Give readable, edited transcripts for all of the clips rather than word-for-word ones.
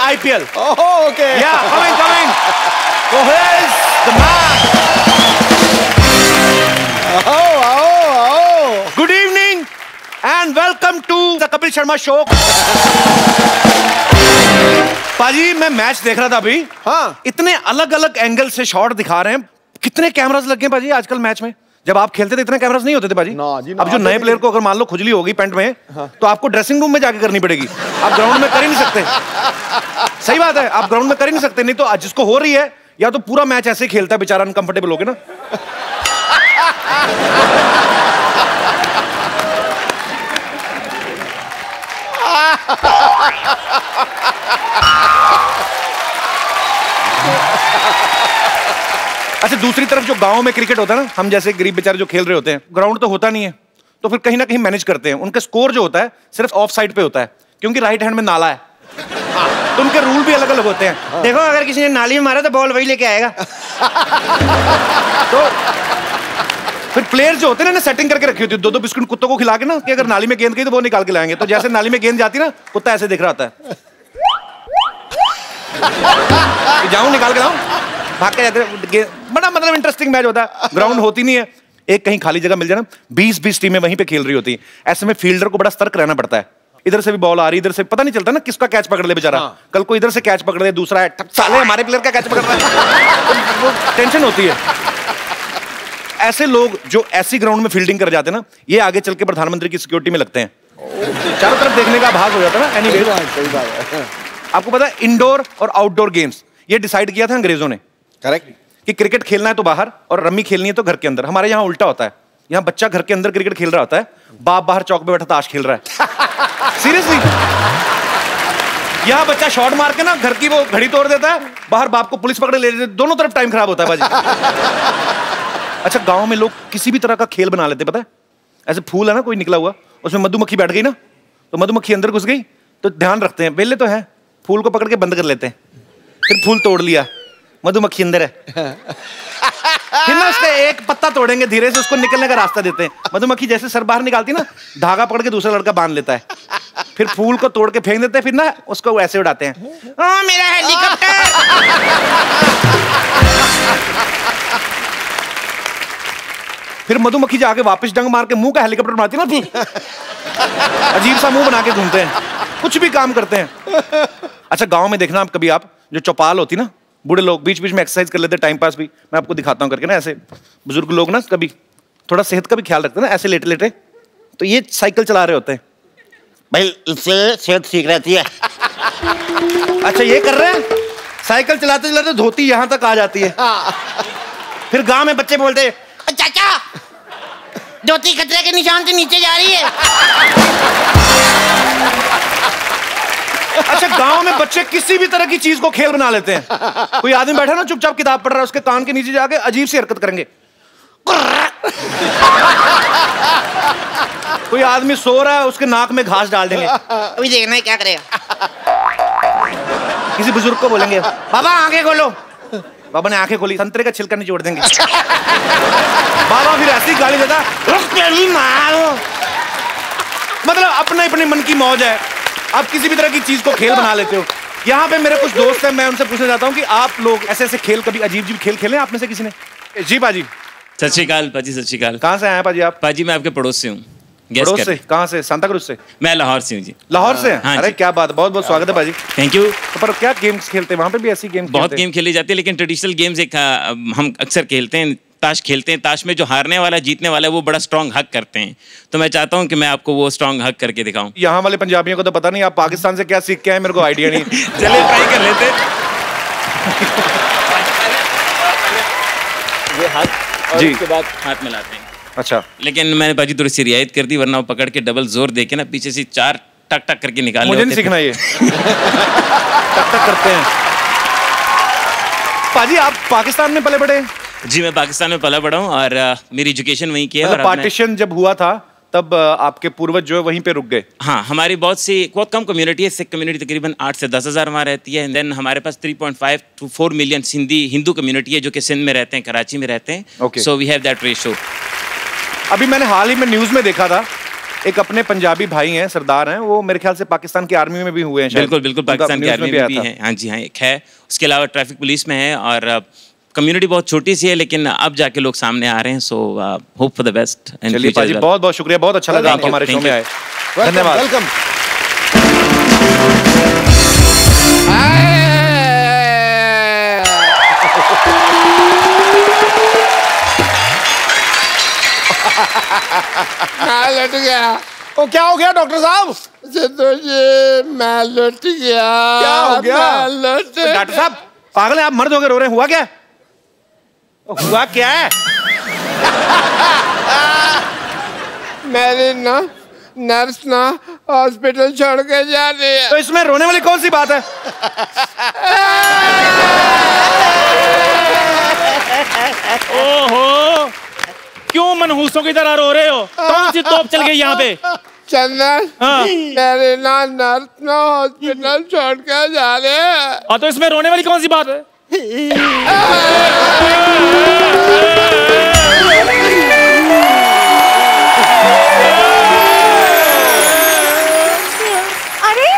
IPL. Oh, okay. Yeah, coming. So here's the man. Good evening and welcome to the Kapil Sharma Show. पाजी मैं match देख रहा था अभी। हाँ। इतने अलग अलग एंगल से शॉट दिखा रहे हैं। कितने कैमरास लग गए पाजी आजकल मैच में। जब आप खेलते थे इतने कैमरास नहीं होते थे पाजी। अब जो नए प्लेयर को अगर मान लो खुजली होगी पैंट में, तो आपको ड्रेसिंग रूम में जाके करनी पड़ेगी। आप ग्राउंड में कर ही नहीं सकते। सही बात है, आप ग्राउंड में कर ही नहीं सकते। नहीं तो जिसको हो रही है या तो पूरा मैच ऐसे खेलता है बेचारा, अनकंफर्टेबल होके ना। अच्छा, दूसरी तरफ जो गांव में क्रिकेट होता है ना, हम जैसे गरीब बेचारे जो खेल रहे होते हैं, ग्राउंड तो होता नहीं है, तो फिर कहीं ना कहीं मैनेज करते हैं। उनका स्कोर जो होता है सिर्फ ऑफ साइड पे होता है, क्योंकि राइट हैंड में नाला है। तो उनके रूल भी अलग अलग होते हैं। देखो, अगर किसी ने नाली में मारा तो बॉल वही लेके आएगा। तो फिर प्लेयर जो होते हैं ना, सेटिंग करके रखी होती है, दो बिस्कुट कुत्तों को खिला के ना, कि अगर नाली में गेंद गई तो वो निकाल के लाएंगे। तो जैसे नाली में गेंद जाती ना, कुत्ता ऐसे देख रहा होता है, जाऊं निकाल के लाऊं, भाग के जाते। बड़ा मतलब इंटरेस्टिंग मैच होता है। ग्राउंड होती नहीं है, एक कहीं खाली जगह मिल जाए ना, 20-20 टीमें वहीं पे खेल रही होती है। ऐसे में फील्डर को बड़ा सतर्क रहना पड़ता है। इधर से भी बॉल आ रही, इधर से पता नहीं चलता ना किसका कैच पकड़ ले बेचारा। कल को इधर से कैच पकड़ ले, दूसरा है साले हमारे प्लेयर का कैच पकड़ रहा है। वो टेंशन होती है। ऐसे लोग जो ऐसी ग्राउंड में फील्डिंग कर जाते हैं ना, ये आगे चल के प्रधानमंत्री की सिक्योरिटी में लगते हैं। चारों तरफ देखने का भाग हो जाता है ना। एनीवे, आपको पता है इंडोर और आउटडोर गेम्स ये डिसाइड किया था अंग्रेजों ने। करेक्ट। कि क्रिकेट खेलना है तो बाहर और रम्मी खेलनी है तो घर के अंदर। हमारे यहाँ उल्टा होता है। यहाँ बच्चा घर के अंदर क्रिकेट खेल रहा होता है, बाप बाहर चौक पे बैठा ताश खेल रहा है। सीरियसली, यहाँ बच्चा शॉट मार के ना घर की वो घड़ी तोड़ देता है, बाहर बाप को पुलिस पकड़े ले लेते, दोनों तरफ टाइम खराब होता है बाजी। अच्छा, गांव में लोग किसी भी तरह का खेल बना लेते, पता है। ऐसे फूल है ना कोई निकला हुआ, उसमें मधुमक्खी बैठ गई ना, तो मधुमक्खी अंदर घुस गई, तो ध्यान रखते हैं, वेले तो है, फूल को पकड़ के बंद कर लेते हैं। फिर फूल तोड़ लिया, मधुमक्खी अंदर है। फिर ना उसका एक पत्ता तोड़ेंगे, धीरे से उसको निकलने का रास्ता देते हैं। मधुमक्खी जैसे सर बाहर निकालती ना, धागा पकड़ के दूसरा लड़का बांध लेता है। फिर फूल को तोड़ के फेंक देते हैं, फिर ना उसको ऐसे उड़ाते हैं। ओ मेरा हेलीकॉप्टर। फिर मधुमक्खी जाके वापस डंग मार के मुंह का हेलीकॉप्टर बनाती है ना, अजीब सा मुंह बना के घूमते हैं, कुछ भी काम करते हैं। अच्छा, गांव में देखना आप कभी, आप जो चौपाल होती ना, बूढ़े लोग बीच बीच में एक्सरसाइज कर लेते हैं, टाइम पास भी। मैं आपको दिखाता हूँ करके ना, ऐसे बुजुर्ग लोग ना कभी थोड़ा सेहत का भी ख्याल रखते हैं ना, ऐसे लेटे लेटे, तो ये साइकिल चला रहे होते हैं। भाई इससे सेहत ठीक रहती है। अच्छा, ये कर रहे हैं, साइकिल चलाते चलाते धोती यहाँ तक आ जाती है। फिर गांव में बच्चे बोलते हैं, चाचा धोती खतरे के निशान से नीचे जा रही है। अच्छा, गांव में बच्चे किसी भी तरह की चीज को खेल बना लेते हैं। कोई आदमी बैठा ना चुपचाप किताब पढ़ रहा है, उसके कान के नीचे जाके अजीब सी हरकत करेंगे। कोई आदमी सो रहा है, उसके नाक में घास डाल देंगे। अभी देखना है क्या करेगा। किसी बुजुर्ग को बोलेंगे, बाबा आंखें खोलो। बाबा ने आंखें खोली, संतरे का छिलका निचोड़ देंगे। बाबा फिर ऐसी गाली देता, मतलब अपने अपने मन की मौज है। आप किसी भी तरह की चीज को खेल बना लेते हो। यहाँ पे मेरे कुछ दोस्त हैं, मैं उनसे पूछना चाहता हूँ कि आप लोग ऐसे ऐसे खेल, कभी अजीब अजीब खेल खेले आप में से किसी ने? जी पाजी। सत श्री अकाल पाजी, सत श्री अकाल। कहाँ से आए पाजी आप? पाजी मैं आपके पड़ोस से हूँ। पड़ोस से? कहाँ से? सांता क्रूज से? मैं लाहौर से हूँ जी। लाहौर से? हाँ अरे क्या बात, बहुत बहुत स्वागत है पाजी। Thank you. तो पर क्या गेम्स खेलते हैं वहाँ पे? भी ऐसी गेम्स? बहुत गेम खेली जाती है, लेकिन ट्रेडिशनल गेम्स एक हम अक्सर खेलते हैं। ताश खेलते हैं। ताश में जो हारने वाला जीतने वाला है वो बड़ा स्ट्रॉन्ग हक करते हैं। तो मैं चाहता हूँ कि मैं आपको वो स्ट्रॉन्ग हक करके दिखाऊं। यहाँ वाले पंजाबियों को तो पता नहीं आप पाकिस्तान से क्या सीख के आए, मेरे को आइडिया नहीं। चलिए ट्राई कर लेते। ये हाथ और उसके बाद हाथ मिलाते हैं। अच्छा, लेकिन मैंने बाजी थोड़ी सी रियायत कर दी, वरना वो पकड़ के डबल जोर देके ना पीछे से 4 टक टक करके निकालने मुझे नहीं सीखना ये। टक टक करते हैं। पाजी आप पाकिस्तान में पले बड़े? जी मैं पाकिस्तान में पला बड़ा हूँ और मेरी एजुकेशन वहीं की है। पार्टीशन जब हुआ था तब आपके पूर्वज जो है वहीं पे रुक गए? हाँ, हमारी बहुत कम कम्युनिटी है। सिख कम्युनिटी तकरीबन 8 से 10 हज़ार वहाँ रहती है। देन हमारे पास 3.5 to 4 मिलियन हिंदू कम्युनिटी है जो कि सिंध में रहते हैं, कराची में रहते हैं। So we have that ratio. अभी मैंने हाल ही में न्यूज़ में देखा था एक अपने पंजाबी भाई हैं, सरदार हैं, वो मेरे ख्याल से पाकिस्तान की आर्मी में भी हुए हैं शायद। बिल्कुल बिल्कुल, पाकिस्तान की आर्मी में भी हैं। हाँ जी हाँ, एक है। उसके अलावा ट्रैफिक पुलिस में है और कम्युनिटी बहुत छोटी सी है, लेकिन अब जाके लोग सामने आ रहे हैं। So hope for the best. चलिए पाजी, बहुत बहुत शुक्रिया, बहुत अच्छा लगा आप हमारे शो में आए। धन्यवाद। वेलकम। मैं लट गया। ओ क्या हो गया डॉक्टर साहब? सिद्धू जी मैं लट गया। क्या हो गया? डॉक्टर साहब पागल है आप, मर्द हो गए रो रहे हैं, हुआ क्या? हुआ क्या है? मेरी ना नर्स ना हॉस्पिटल छोड़ के जा रही है। तो इसमें रोने वाली कौन सी बात है? ओहो, क्यों मनहूसों की तरह रो रहे हो? कौन सी तोप चल गई यहाँ पे? चंदन, हाँ। मेरी ना नर्स ना हॉस्पिटल छोड़ के जा रहे हैं। और तो इसमें रोने वाली कौन सी बात है? अरे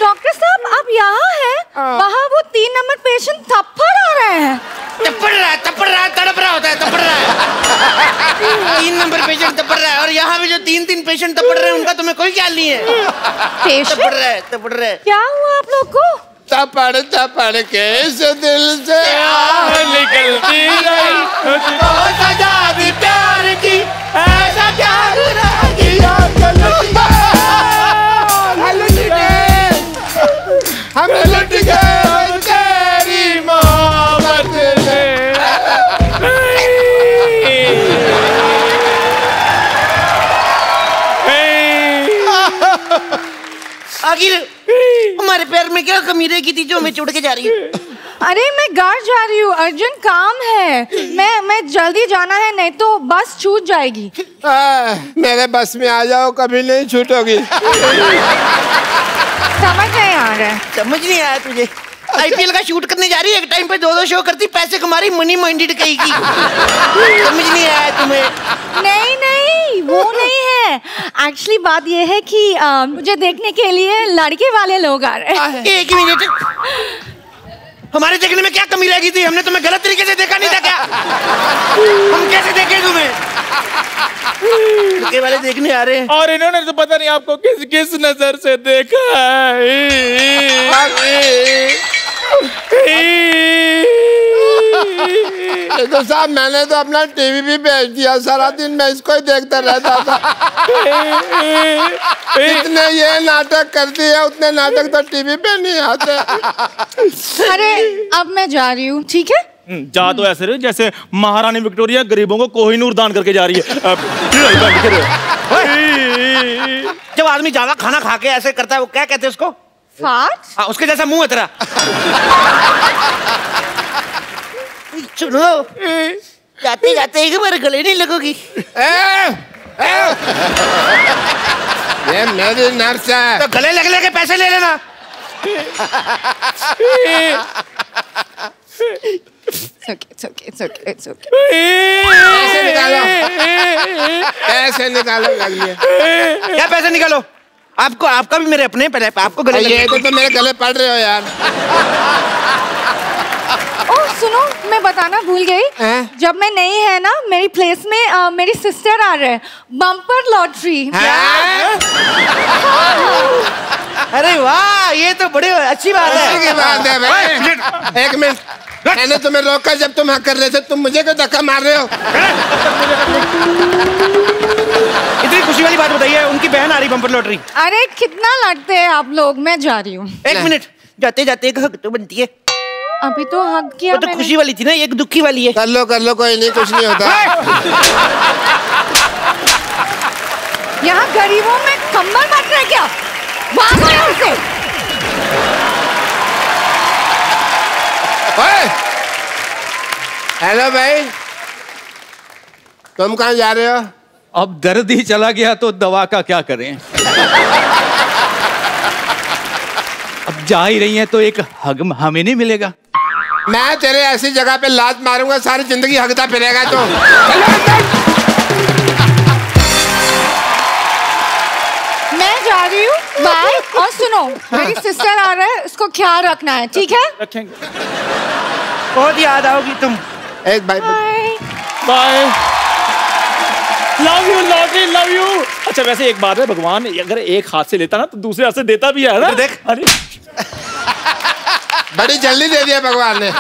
डॉक्टर साहब आप यहाँ हैं? वहाँ वो 3 नंबर पेशेंट थप्पड़ आ रहे हैं। तपड़ रहा है, तड़प रहा होता है, तपड़ रहा है। 3 नंबर पेशेंट तपड़ रहा है और यहाँ पे जो 3 पेशेंट तपड़ रहे हैं उनका तुम्हें कोई ख्याल नहीं है। पेशेंट तपड़ रहा है। क्या हुआ आप लोग को? तपड़ के इस दिल से निकलती रही सजा दी प्यार की, ऐसा प्यार हम लुट गए तेरी मोहब्बत में। आखिर हमारे पैर में क्या कमी रह गई थी जो हमें छोड़ के जा रही है? अरे मैं घर जा रही हूँ, अर्जेंट काम है। मैं जल्दी जाना है, नहीं तो बस छूट जाएगी। मेरे बस में आ जाओ, कभी नहीं छूटोगी। समझ नहीं आ रहा है। समझ नहीं आया तुझे? आईपीएल का शूट करने जा रही है, एक टाइम पे 2-2 शो करती, पैसे कमा रही, मनी माइंडेड कहेगी। समझ नहीं आया तुम्हें? नहीं वो नहीं है। एक्चुअली बात ये है कि मुझे देखने के लिए लड़के वाले लोग आ रहे हैं। एक मिनट, हमारे देखने में क्या कमी रह गई थी? हमने तुम्हें गलत तरीके से देखा नहीं था क्या? हम कैसे देखे तुम्हें? लड़के वाले देखने आ रहे हैं और इन्होंने तो पता नहीं आपको किस किस नजर से देखा तो साहब मैंने तो अपना टीवी भी बेच दिया, सारा दिन मैं इसको ही देखता रहता था। जितने ये नाटक करती है उतने नाटक तो टीवी पे नहीं आते। अरे अब मैं जा रही हूँ, ठीक है? जा तो ऐसे रहे जैसे महारानी विक्टोरिया गरीबों को कोहिनूर दान करके जा रही है। जब आदमी ज्यादा खाना खा के ऐसे करता है, वो क्या कहते हैं उसको? फाट? हाँ, उसके जैसा मुंह है तेरा। सुनो, जाते जाते एक बार गले नहीं लगोगी? ये मेरी नर्स है। तो गले लग के पैसे ले लेना। It's okay. पैसे निकालो, पैसे निकालो, लग लिया। क्या पैसे निकालो? आपको, आपका भी मेरे अपने, पहले आपको गले ये तो मेरे गले पड़ रहे हो यार। ओह सुनो, मैं बताना भूल गई। जब मैं नहीं है ना, मेरी प्लेस में मेरी सिस्टर आ रहे हैं। Bumper lottery. अरे वाह, ये तो बड़ी अच्छी बात है। अच्छी बात है भाई। एक मिनट, मैंने तुम्हें रोका जब तुम हाँ कर रहे थे, तुम मुझे क्यों धक्का मार रहे हो? इतनी खुशी वाली बात बताइए, उनकी बहन आ रही बम्पर लॉटरी। अरे कितना लड़ते हैं आप लोग, मैं जा रही हूँ। एक मिनट, जाते जाते एक हक तो बनती है। अभी तो हक किया वो तो मैंने। खुशी वाली थी ना, एक दुखी वाली है। कर लो, कोई नहीं, कुछ नहीं होता। यहाँ गरीबों में कंबल बांट रहे क्या? भागो यहाँ से। हेलो भाई, तुम कहाँ जा रहे हो? अब दर्द ही चला गया तो दवा का क्या करें। अब जा ही रही हैं तो एक हग हमें नहीं मिलेगा। मैं तेरे ऐसी जगह पे लात मारूंगा, सारी जिंदगी हगता फिरेगा तो। चलो अंदर। बाय। और सुनो, मेरी सिस्टर आ रहा है, उसको ख्याल रखना है, ठीक है? रखेंगे। बहुत याद आओगी तुम। एक bye bye. Love you lottery, love you. अच्छा वैसे एक बात है, भगवान अगर एक हाथ से लेता ना तो दूसरे हाथ से देता भी है ना। तो देख। अरे बड़ी जल्दी दे दिया भगवान ने।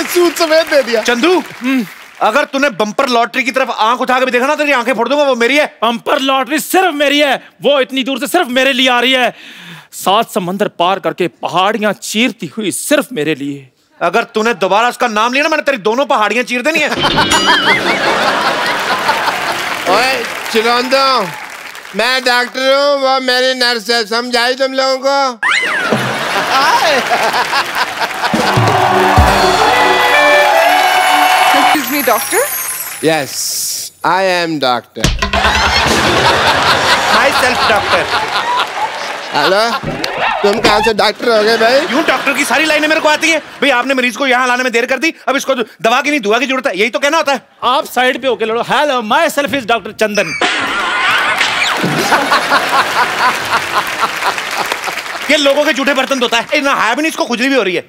सूद समेत दे दिया। चंदू, अगर तूने बम्पर लॉटरी की तरफ आंख उठा के भी देखा ना, तेरी आंखें फोड़ दूंगा। वो मेरी है। बम्पर लॉटरी सिर्फ मेरी है, वो इतनी दूर से सिर्फ मेरे लिए आ रही है, 7 समंदर पार करके पहाड़ियां चीरती हुई सिर्फ मेरे लिए। अगर तूने दोबारा उसका नाम लिया ना, मैंने तेरी दोनों पहाड़ियां चीर देनी है। ओए चिरौंदो, मैं डॉक्टर हूँ, वो मेरी नर्स है, समझाई तुम लोगों को? Excuse me, doctor? Yes, I am doctor. Myself doctor. Hello, तुम कहाँ से डॉक्टर हो गए भाई? यूं डॉक्टर की सारी लाइनें मेरे को आती हैं। भाई आपने मरीज को यहाँ लाने में देर कर दी, अब इसको दवा की नहीं दुआ की जरूरत है, यही तो कहना होता है। आप साइड पे होके लड़ो। Hello, myself is doctor Chandan. ये लोगों के जूठे बर्तन धोता है ना, है भी नहीं, इसको खुजली भी हो रही है।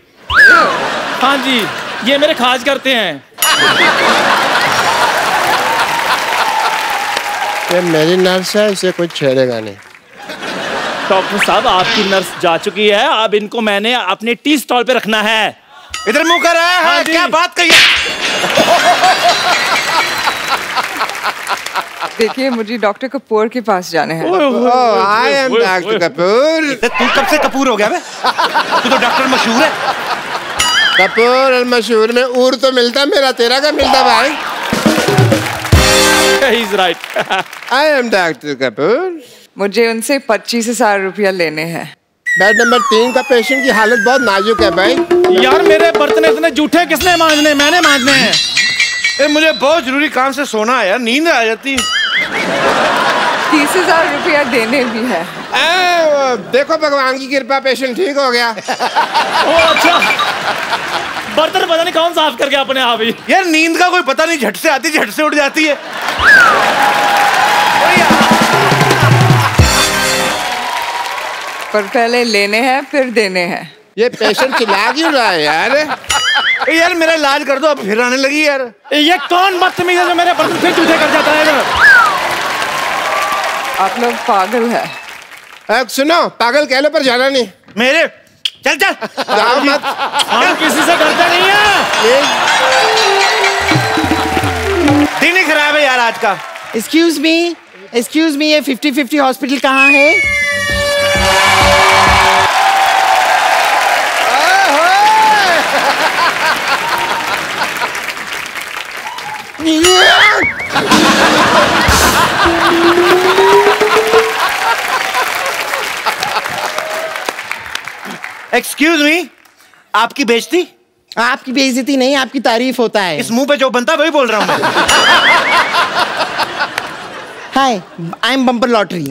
हाँ जी, ये मेरे खाज करते हैं। ये मेरी नर्स है, इसे कुछ छेड़ेगा नहीं। डॉक्टर साहब, आपकी नर्स जा चुकी है, अब इनको मैंने अपने टी स्टॉल पे रखना है। इधर मुंह कर रहा है। हाँ क्या बात कही? देखिए, मुझे डॉक्टर कपूर के पास जाना है। I am doctor Kapoor. तू कब से कपूर हो गया बे? तू तो डॉक्टर मशहूर है। कपूर और मशहूर में ऊर तो मिलता, मेरा तेरा का मिलता भाई। He's right. I am doctor Kapoor. मुझे उनसे 25,000 रुपया लेने हैं। बेड नंबर 3 का पेशेंट की हालत बहुत नाजुक है भाई। यार मेरे बर्तन इतने जूठे किसने मांजने? मैंने मांजने हैं। मुझे बहुत जरूरी काम से सोना है यार, नींद आ जाती। 30,000 रुपया देने भी है। देखो भगवान की कृपा, पेशेंट ठीक हो गया। ओ अच्छा, बर्तन पता नहीं कौन साफ कर गया अपने आप ही। यार नींद का कोई पता नहीं, झट से आती झट से उठ जाती है। पर पहले लेने हैं फिर देने हैं। ये पेशेंट चिल्ला क्यों रहा है यार? यार मेरा इलाज कर दो, अब फिर आने लगी यार। ये कौन बदतमीज है जो मेरे बर्तन फिर जूठे कर जाता है? आप लोग पागल है। सुनो, पागल कह लो पर जाना नहीं। मेरे चल चल जाओ मत। हम किसी से डरते नहीं है। दिन ही खराब है यार आज का। एक्सक्यूज मी, ये 50-50 हॉस्पिटल कहाँ है? एक्सक्यूज मी, आपकी बेइज्जती? आपकी बेइज्जती नहीं, आपकी तारीफ होता है। इस मुंह पे जो बनता है वही बोल रहा हूँ मैं। हाय, आई एम बम्पर लॉटरी।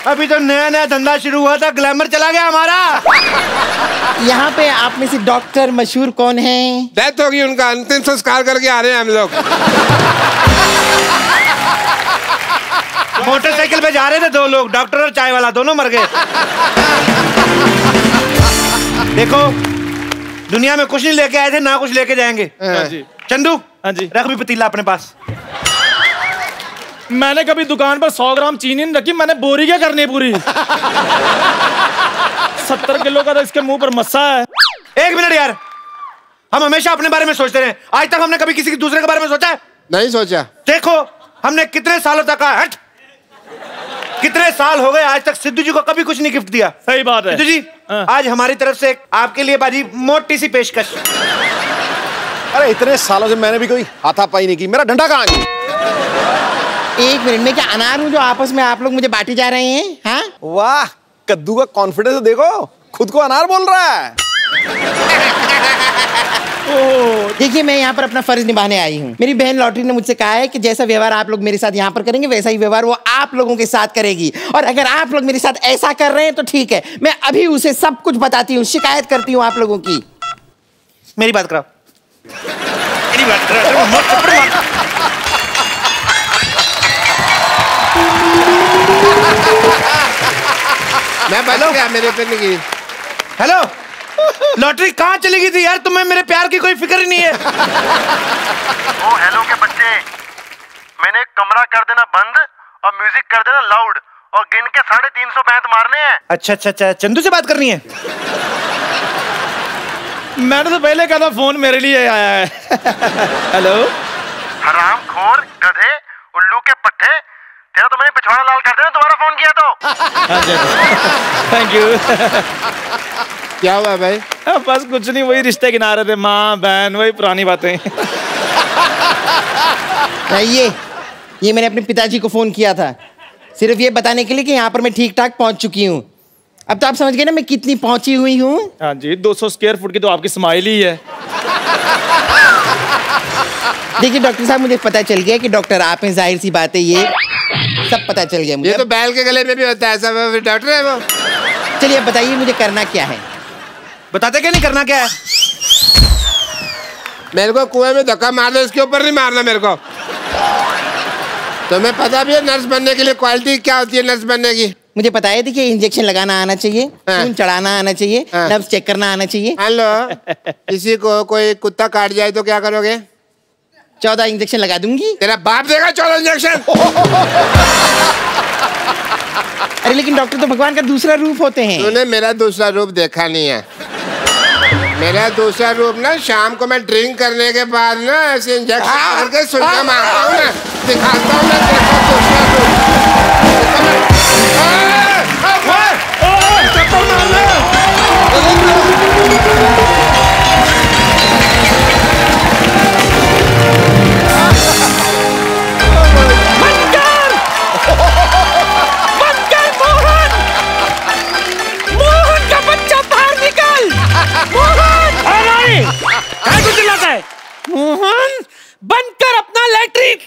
अभी तो नया नया धंधा शुरू हुआ था, ग्लैमर चला गया हमारा। यहाँ पे आप में से डॉक्टर मशहूर कौन है? डेथ होगी उनका, अंतिम संस्कार करके आ रहे हैं हम लोग। मोटरसाइकिल पे जा रहे थे 2 लोग, डॉक्टर और चाय वाला, दोनों मर गए। देखो, दुनिया में कुछ नहीं लेके आए थे, ना कुछ लेके जाएंगे। चंदू, हाँ जी, रख भी पतीला अपने पास। मैंने कभी दुकान पर 100 ग्राम चीनी नहीं रखी, मैंने बोरी क्या करनी पूरी। 70 किलो का तो इसके मुंह पर मस्सा है। 1 मिनट यार, हम हमेशा अपने बारे में सोचते रहे, आज तक हमने कभी किसी दूसरे के बारे में सोचा है? नहीं सोचा। देखो, हमने कितने सालों तक हट, कितने साल हो गए, आज तक सिद्धू जी को कभी कुछ नहीं गिफ्ट दिया। सही बात है सिद्धू जी, आज हमारी तरफ से आपके लिए बाजी मोटी सी पेशकश। अरे इतने सालों से मैंने भी कोई हाथापाई नहीं की, मेरा डंडा कहाँ है? 1 मिनट में क्या अनार हूँ जो आपस में आप लोग मुझे बांटे जा रहे हैं? हाँ, वाह, कद्दू का कॉन्फिडेंस देखो, खुद को अनार बोल रहा है। देखिए, मैं यहाँ पर अपना फर्ज निभाने आई हूँ। मेरी बहन लॉटरी ने मुझसे कहा है कि जैसा व्यवहार आप लोग मेरे साथ यहाँ पर करेंगे, वैसा ही व्यवहार वो आप लोगों के साथ करेगी। और अगर आप लोग मेरे साथ ऐसा कर रहे हैं तो ठीक है, मैं अभी उसे सब कुछ बताती हूँ, शिकायत करती हूँ आप लोगों की। मेरी बात कराओ। मेरी बात कर रहा मत थप्पड़ मार। मैं बच गया, मेरे पे नहीं गिरी। हेलो, लॉटरी कहाँ चली गई थी यार? तुम्हें मेरे प्यार की कोई फिक्र ही नहीं है। ओ हेलो के बच्चे, मैंने कमरा कर देना बंद और म्यूजिक कर देना लाउड और गिन के 350 बैंत मारने हैं। अच्छा अच्छा अच्छा, चंदू से बात करनी है? मैंने तो पहले कहा था फोन मेरे लिए आया है। हेलो, हरामखोर, गधे, उल्लू के पट्टे, तेरा तो मैंने पिछवाड़ा लाल कर देना दोबारा फोन किया तो। Thank you. क्या हुआ भाई? बस कुछ नहीं, वही रिश्ते गिना रहे थे, माँ बहन, वही पुरानी बातें। ये मैंने अपने पिताजी को फोन किया था, सिर्फ ये बताने के लिए कि यहाँ पर मैं ठीक ठाक पहुँच चुकी हूँ। अब तो आप समझ गए ना मैं कितनी पहुँची हुई हूँ। हाँ जी, 200 स्क्वायर फुट की तो आपकी स्माइल ही है। देखिए डॉक्टर साहब, मुझे पता चल गया कि डॉक्टर आप हैं, जाहिर सी बात है, ये सब पता चल गया मुझे। ये तो बैल के गले में भी होता है सब, डॉक्टर है वो। चलिए अब बताइए मुझे करना क्या है? बताते क्या नहीं करना क्या है? मेरे को कुएं में धक्का मार दो, इसके ऊपर नहीं मारना मेरे को। तुम्हें पता भी है नर्स बनने के लिए क्वालिटी क्या होती है नर्स बनने की? मुझे पता है, देखिए इंजेक्शन लगाना आना चाहिए, खून चढ़ाना आना चाहिए, नर्व्स चेक करना आना चाहिए। हेलो, किसी को कोई कुत्ता काट जाए तो क्या करोगे? 14 इंजेक्शन लगा दूंगी। तेरा बाप देगा 14 इंजेक्शन। अरे लेकिन डॉक्टर तो भगवान का दूसरा रूप होते हैं। तूने मेरा दूसरा रूप देखा नहीं है। मेरा दूसरा रूप ना, शाम को मैं ड्रिंक करने के बाद ना ऐसे इंजेक्शन करके सुइयां मारता हूँ ना, दिखाता हूँ मैं तेरा दूसरा रूप। मोहन का बच्चा बाहर निकल। मोहन, बंद कर अपना लैट्रिन।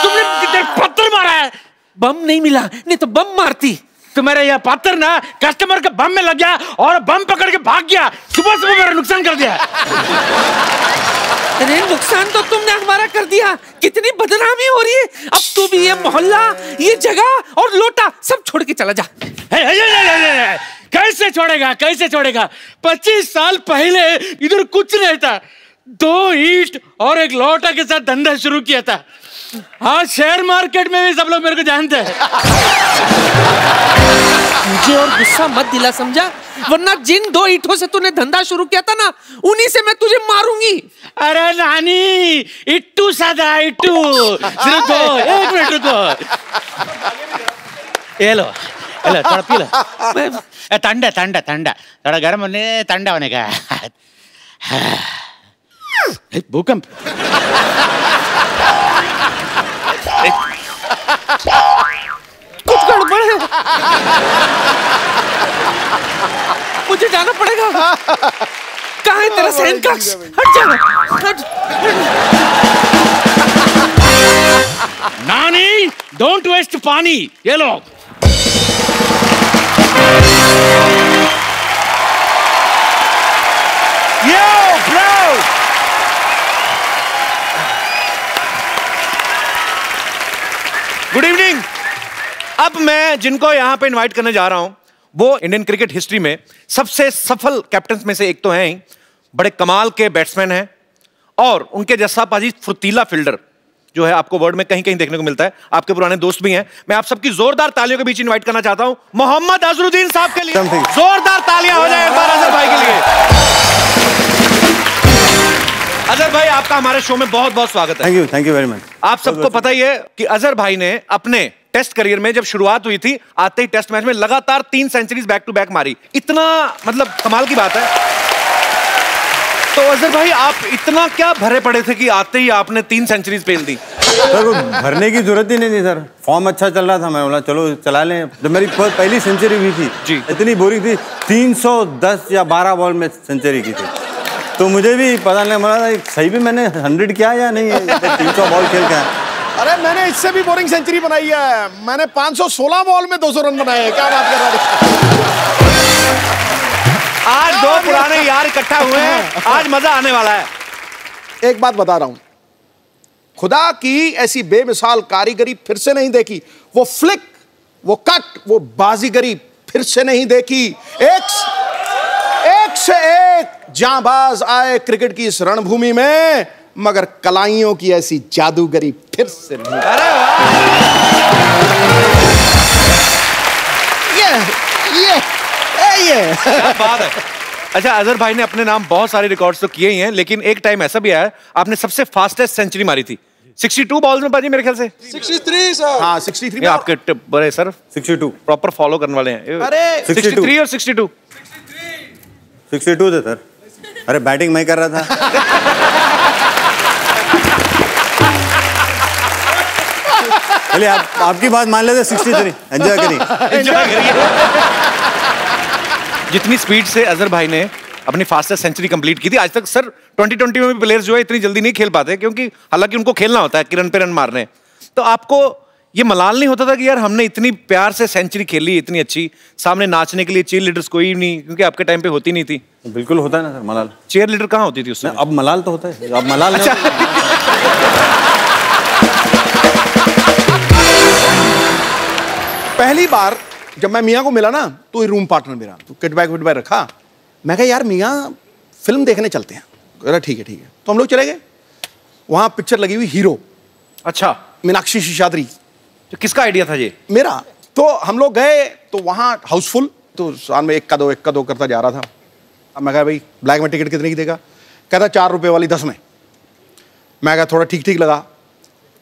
तुमने किधर पत्थर मारा है? बम नहीं मिला, नहीं तो बम मारती। तुम्हारा यह पत्थर ना कस्टमर के बम में लग गया और बम पकड़ के भाग गया। सुबह सुबह मेरा नुकसान कर दिया। अरे नुकसान तो तुमने हमारा कर दिया। कितनी बदनामी हो रही है। अब तू भी ये मोहल्ला, ये जगह और लोटा सब छोड़ के चला जा। कैसे छोड़ेगा, कैसे छोड़ेगा? 25 साल पहले इधर कुछ नहीं था, 2 ईंट और एक लोटा के साथ धंधा शुरू किया था। हाँ, शेयर मार्केट में भी सब लोग मेरे को जानते हैं। मुझे और गुस्सा मत दिला, समझा? वरना जिन 2 ईंटों से तूने धंधा शुरू किया था ना, उन्हीं से मैं तुझे मारूंगी। अरे नानी, इट्टू सादा इट्टू। सिर्फ 2, 1 मिनट रुको। ये लो, थोड़ा पी लो। ठंडा ठंडा ठंडा, थोड़ा गर्म होने, ठंडा होने का। भूकंप। कुछ गड़बड़ है। मुझे जाना पड़ेगा। कहाँ है तेरा सहन कक्ष? हट जाना, हट। नानी, डोंट वेस्ट पानी। ये लो। Yo, bro! Good evening. अब मैं जिनको यहाँ पे इनवाइट करने जा रहा हूँ वो इंडियन क्रिकेट हिस्ट्री में सबसे सफल कैप्टन में से एक तो हैं ही, बड़े कमाल के बैट्समैन हैं और उनके जैसा पाजी फुर्तीला फील्डर जो है आपको वर्ल्ड में कहीं कहीं देखने को मिलता है। आपके पुराने दोस्त भी हैं। मैं आप सबकी जोरदार तालियों के बीच इनवाइट करना चाहता हूं मोहम्मद अजहरुद्दीन साहब के लिए। जोरदार तालियां हो जाए एक बार अजहर भाई के लिए। अजहर भाई, आपका हमारे शो में बहुत बहुत स्वागत है। Thank you very much. आप सबको पता ही है कि अजहर भाई ने अपने टेस्ट करियर में जब शुरुआत हुई थी, आते ही टेस्ट मैच में लगातार 3 सेंचुरीज बैक टू बैक मारी। इतना मतलब कमाल की बात है। तो अजहर भाई, आप इतना क्या भरे पड़े थे कि आते ही आपने 3 सेंचुरीज पेल दी? सर, भरने की जरूरत ही नहीं थी सर, फॉर्म अच्छा चल रहा था। मैं बोला चलो चला लें। जब मेरी पहली सेंचुरी हुई थी जी, इतनी बोरिंग थी, 310 या 12 बॉल में सेंचुरी की थी। तो मुझे भी पता नहीं, मतलब सही भी मैंने 100 किया या नहीं, 300 बॉल खेल के। अरे मैंने इससे भी बोरिंग सेंचुरी बनाई है। मैंने 516 बॉल में 200 रन बनाए हैं। क्या बात कर रहा है? आज दो पुराने यार इकट्ठा हुए हैं, आज मजा आने वाला है। एक बात बता रहा हूं, खुदा की ऐसी बेमिसाल कारीगरी फिर से नहीं देखी। वो फ्लिक, वो कट, वो बाजीगरी फिर से नहीं देखी। एक से एक जांबाज आए क्रिकेट की इस रणभूमि में, मगर कलाइयों की ऐसी जादूगरी फिर से नहीं। अरे वाह, ये क्या बात है। अच्छा, अजहर भाई ने अपने नाम बहुत सारे रिकॉर्ड्स तो किए ही हैं, लेकिन एक टाइम ऐसा भी आया आपने सबसे फास्टेस्ट सेंचुरी मारी थी 62 बॉल्स में बाजी, मेरे ख्याल से 63 सर। हाँ 63 में आपके टिप बड़े सर 62 प्रॉपर फॉलो करने वाले हैं। अरे 63 और 62 थे सर। अरे बैटिंग मैं कर रहा था। चलिए आपकी बात मान लेते 63। एंजॉय करिए। जितनी स्पीड से अजहर भाई ने अपनी फास्टेस्ट सेंचुरी कंप्लीट की थी, आज तक सर 2020 में भी प्लेयर्स जो है इतनी जल्दी नहीं खेल पाते, क्योंकि हालांकि उनको खेलना होता है कि रन पे रन मारने। तो आपको ये मलाल नहीं होता था कि यार हमने इतनी प्यार से सेंचुरी खेली इतनी अच्छी, सामने नाचने के लिए चीयर लीडर्स कोई नहीं, क्योंकि आपके टाइम पे होती नहीं थी। बिल्कुल होता है ना सर मलाल। चीयर लीडर कहाँ होती थी उसमें? अब मलाल तो होता है, अब मलाल नहीं। पहली बार जब मैं मियाँ को मिला ना, तो ये रूम पार्टनर मेरा, तो किट बैग रखा। मैं कहा यार मियाँ फिल्म देखने चलते हैं। अरे ठीक है। तो हम लोग चले गए, वहाँ पिक्चर लगी हुई हीरो। अच्छा, मीनाक्षी शेषाद्री। तो किसका आइडिया था ये? मेरा। तो हम लोग गए तो वहाँ हाउसफुल, तो साल में एक का दो करता जा रहा था। अब मैं कहा भाई ब्लैक में टिकट कितने की देगा? कहता 4 रुपये वाली 10 में। मैं कहा थोड़ा ठीक लगा।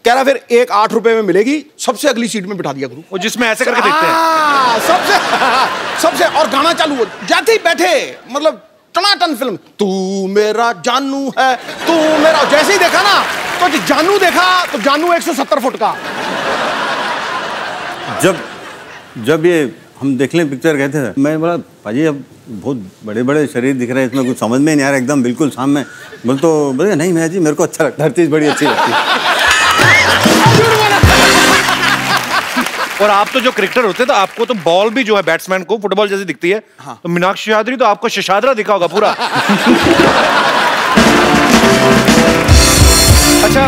कह रहा फिर एक 8 रुपए में मिलेगी, सबसे अगली सीट में बिठा दिया करूँ, वो जिसमें ऐसे करके देखते हैं सबसे और गाना चालू हो जाते ही बैठे, मतलब टनाटन फिल्म। तू मेरा जानू है, तू मेरा। जैसे ही देखा ना तो जानू देखा, तो जानू 170 फुट का। जब ये हम देखने पिक्चर गए थे, मैं बोला भाजी अब बहुत बड़े बड़े शरीर दिख रहे हैं, इसमें कुछ समझ में नहीं आ रहा, एकदम बिल्कुल सामने। बोले नहीं मैं जी मेरे को अच्छा लगता है, हर चीज़ बड़ी अच्छी लगती है। और आप तो जो क्रिकेटर होते हैं, तो आपको तो बॉल भी जो है बैट्समैन को फुटबॉल जैसी दिखती है। हाँ। तो मीनाक्षी शेषाद्री तो आपको शेषाद्रा दिखा होगा पूरा। अच्छा,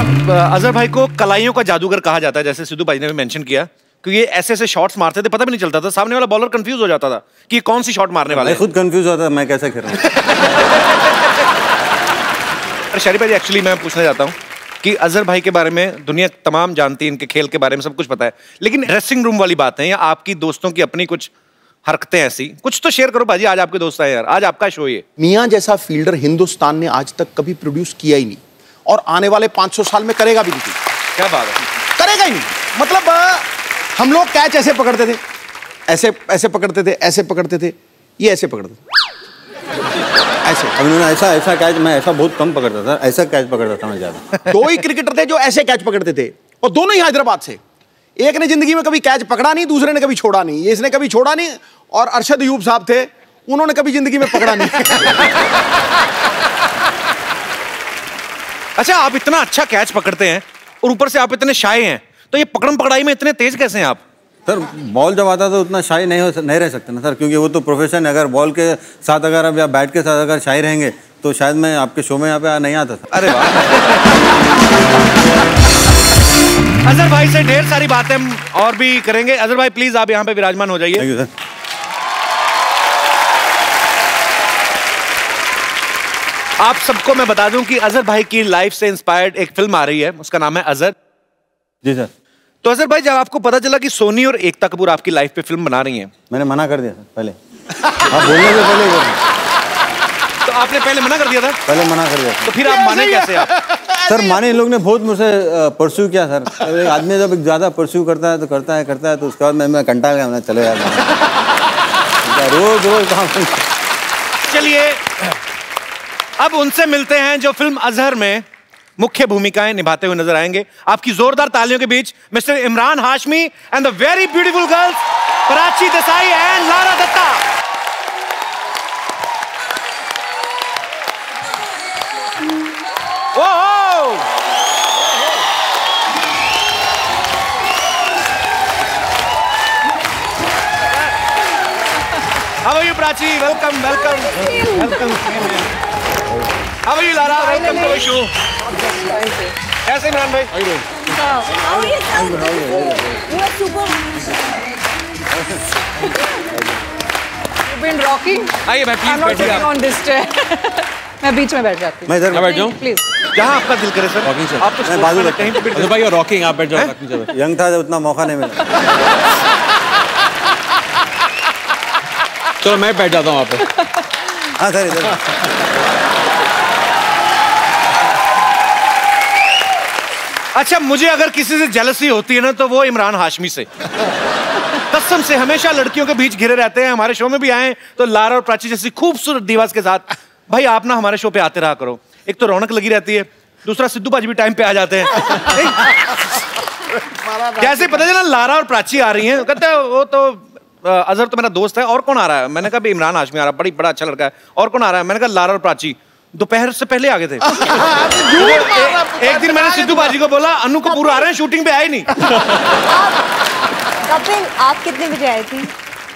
अजहर भाई को कलाइयों का जादूगर कहा जाता है, जैसे सिद्धू भाई ने भी मेंशन किया, क्योंकि ये ऐसे शॉट्स मारते थे, पता भी नहीं चलता था, सामने वाला बॉलर कंफ्यूज हो जाता था कि कौन सी शॉट मारने वाला है। खुद कंफ्यूज होता था मैं कैसे खेल रहा हूं। शरीफ भाई, एक्चुअली मैं पूछना चाहता हूँ कि अजहर भाई के बारे में दुनिया तमाम जानती है, इनके खेल के बारे में सब कुछ पता है, लेकिन ड्रेसिंग रूम वाली बात है या आपकी दोस्तों की अपनी कुछ हरकतें ऐसी कुछ तो शेयर करो भाजी। आज आपके दोस्त आए यार, आज आपका शो ये। मियां जैसा फील्डर हिंदुस्तान ने आज तक कभी प्रोड्यूस किया ही नहीं, और आने वाले 500 साल में करेगा भी नहीं। क्या बात है, करेगा ही नहीं। मतलब हम लोग कैच ऐसे पकड़ते थे, ऐसे पकड़ते थे, ऐसे पकड़ते थे, ये ऐसे पकड़ते थे, ऐसे। अब उन्होंने ऐसा कैच, मैं ऐसा बहुत कम पकड़ता था, ऐसा कैच पकड़ता था मैं ज्यादा। 2 ही क्रिकेटर थे जो ऐसे कैच पकड़ते थे, और दोनों ही हैदराबाद से। एक ने जिंदगी में कभी कैच पकड़ा नहीं, दूसरे ने कभी छोड़ा नहीं। इसने कभी छोड़ा नहीं, और अरशद अयूब साहब थे, उन्होंने कभी जिंदगी में पकड़ा नहीं। अच्छा, आप इतना अच्छा कैच पकड़ते हैं और ऊपर से आप इतने शाय हैं, तो ये पकड़म पकड़ाई में इतने तेज कैसे हैं आप? सर बॉल जब आता तो उतना शाय नहीं रह सकते ना सर, क्योंकि वो तो प्रोफेशन है। अगर बॉल के साथ अगर अब या बैट के साथ अगर शाय रहेंगे तो शायद मैं आपके शो में यहाँ पे नहीं आता था। अरे वाह। अजहर भाई से ढेर सारी बातें और भी करेंगे। अजहर भाई प्लीज आप यहाँ पे विराजमान हो जाइए। Thank you sir. आप सबको मैं बता दूं कि अजहर भाई की लाइफ से इंस्पायर्ड एक फिल्म आ रही है, उसका नाम है अजहर। जी सर। तो अजहर भाई, जब आपको पता चला कि सोनी और एकता कपूर आपकी लाइफ पे फिल्म बना रही हैं, मैंने मना कर दिया सर पहले। आप बोलने से पहले तो आपने पहले मना कर दिया था? पहले मना कर दिया। तो फिर आप माने कैसे आप? सर माने, इन लोग ने बहुत मुझसे परस्यू किया सर। एक आदमी जब ज्यादा परस्यू करता है तो करता है तो उसके बाद मैं कंटाल गया, चले यार रोज काम। चलिए अब उनसे मिलते हैं जो फिल्म अजहर में मुख्य भूमिकाएं निभाते हुए नजर आएंगे। आपकी जोरदार तालियों के बीच mister Imran Hashmi and the very beautiful girls Prachi Desai and Lara Dutta. How are you, Prachi? Welcome. How are you, Lara? Welcome to the show. कैसे इमरान भाई? How are you? You are super. You've been rocking. आइए मैं I'm not sitting on this chair. मैं बीच में बैठ जाती हूँ. मैं इधर बैठ जाऊँ? Please. जहाँ आपका दिल करे सर. Rocking sir. आप तो मैं बाजू कहीं पे भी भाई रॉकिंग आप बैठ जाओ. रॉकिंग चलो. यंग था उतना मौका नहीं मिला. चलो मैं बैठ जाता हूँ वहाँ पे. हाँ सर इधर. अच्छा मुझे अगर किसी से जेलसी होती है ना तो वो इमरान हाशमी से. कसम से हमेशा लड़कियों के बीच घिरे रहते हैं. हमारे शो में भी आए तो लारा और प्राची जैसी खूबसूरत दीवास के साथ. भाई आप ना हमारे शो पे आते रहा करो. एक तो रौनक लगी रहती है, दूसरा सिद्धू बाजी भी टाइम पे आ जाते हैं. कैसे पता चला लारा और प्राची आ रही हैं, कहते हैं वो तो अजहर तो मेरा दोस्त है. और कौन आ रहा है? मैंने कहा भी इमरान हाशमी आ रहा है, बड़ा अच्छा लड़का है. और कौन आ रहा है? मैंने कहा लारा और प्राची. दोपहर से पहले आ गए थे. एक दिन मैंने सिद्धू बाजी को बोला अनु कपूर आ रहे हैं, शूटिंग पे आए नहीं. कपिल आप कितने बजे आए थे?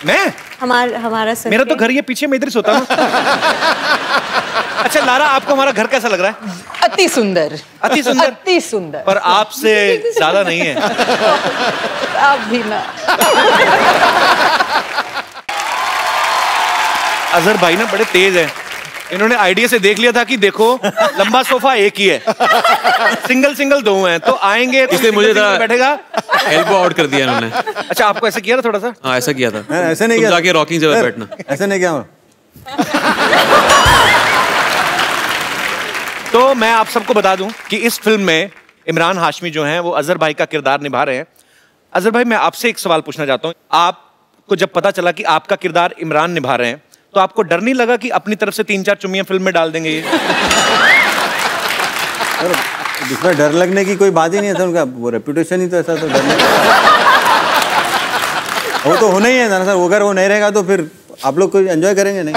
मैं हमारा सर मेरा तो घर ये पीछे, मैं इधर ही सोता हूँ. अच्छा लारा आपको हमारा घर कैसा लग रहा है? अति सुंदर. अति सुंदर. अति सुंदर. पर आपसे ज्यादा नहीं है. आप भी ना. अजहर भाई ना बड़े तेज है. इन्होंने आइडिया से देख लिया था कि देखो लंबा सोफा एक ही है, सिंगल दो हैं, तो आएंगे तो इसलिए मुझे बैठेगा. एल्बो आउट कर दिया इन्होंने. अच्छा आपको ऐसे किया था थोड़ा सा? हाँ ऐसा किया था. ऐसे नहीं किया. जाके रॉकिंग जगह बैठना. ऐसे नहीं किया. तो मैं आप सबको बता दूं कि इस फिल्म में इमरान हाशमी जो हैं वो अजहर भाई का किरदार निभा रहे हैं. अजहर भाई मैं आपसे एक सवाल पूछना चाहता हूं. आपको जब पता चला कि आपका किरदार इमरान निभा रहे हैं तो आपको डर नहीं लगा कि अपनी तरफ से 3-4 चुम्मियां फिल्म में डाल देंगे ये? इसमें डर लगने की कोई बात ही नहीं है. उनका वो रेपुटेशन ही तो ऐसा. तो डर नहीं. वो तो होना ही है ना सर. अगर वो नहीं रहेगा तो फिर आप लोग को एंजॉय करेंगे नहीं.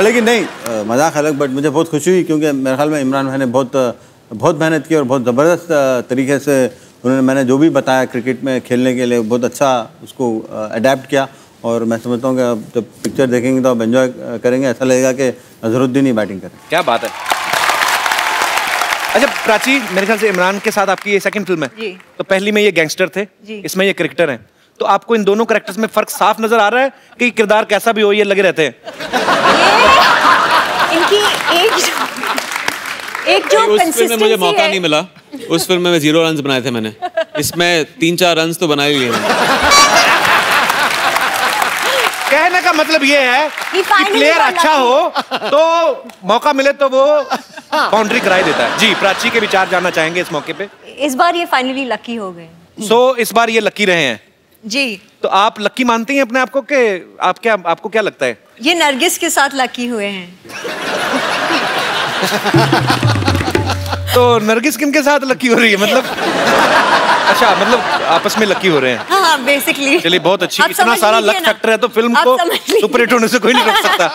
लेकिन नहीं मजाक अलग. बट मुझे बहुत खुशी हुई क्योंकि मेरे ख्याल में इमरान भाई ने बहुत मेहनत की और बहुत ज़बरदस्त तरीके से उन्होंने मैंने जो भी बताया क्रिकेट में खेलने के लिए बहुत अच्छा उसको अडेप्ट किया. और मैं समझता हूँ कि अब जब पिक्चर देखेंगे तो आप एंजॉय करेंगे. ऐसा लगेगा कि अजहरुद्दीन ही बैटिंग करें. क्या बात है. अच्छा प्राची मेरे ख्याल से इमरान के साथ आपकी ये सेकंड फिल्म है जी. तो पहली में ये गैंगस्टर थे जी. इसमें ये क्रिकेटर हैं. तो आपको इन दोनों कैरेक्टर्स में फर्क साफ नजर आ रहा है कि किरदार कैसा भी हो ये लगे रहते हैं? इनकी एक जो उस फिल्म में मुझे मौका नहीं मिला. उस फिल्म में 0 रन बनाए थे मैंने. इसमें 3-4 रन तो बनाए लिए. कहने का मतलब ये है कि प्लेयर अच्छा हो तो मौका मिले तो वो बाउंड्री कराई देता है. जी प्राची के विचार जानना चाहेंगे इस मौके पे. इस बार ये फाइनली लकी हो गए. इस बार ये लकी रहे हैं जी. तो आप लकी मानती हैं अपने आप को कि आपको क्या लगता है? ये नरगिस के साथ लकी हुए हैं. तो नरगिस किन के साथ लकी हो रही है मतलब? अच्छा मतलब आपस में लकी हो रहे हैं. हाँ बेसिकली. चलिए बहुत अच्छी. इतना सारा लक फैक्टर है तो फिल्म को सुपर हिट होने से कोई नहीं रोक सकता.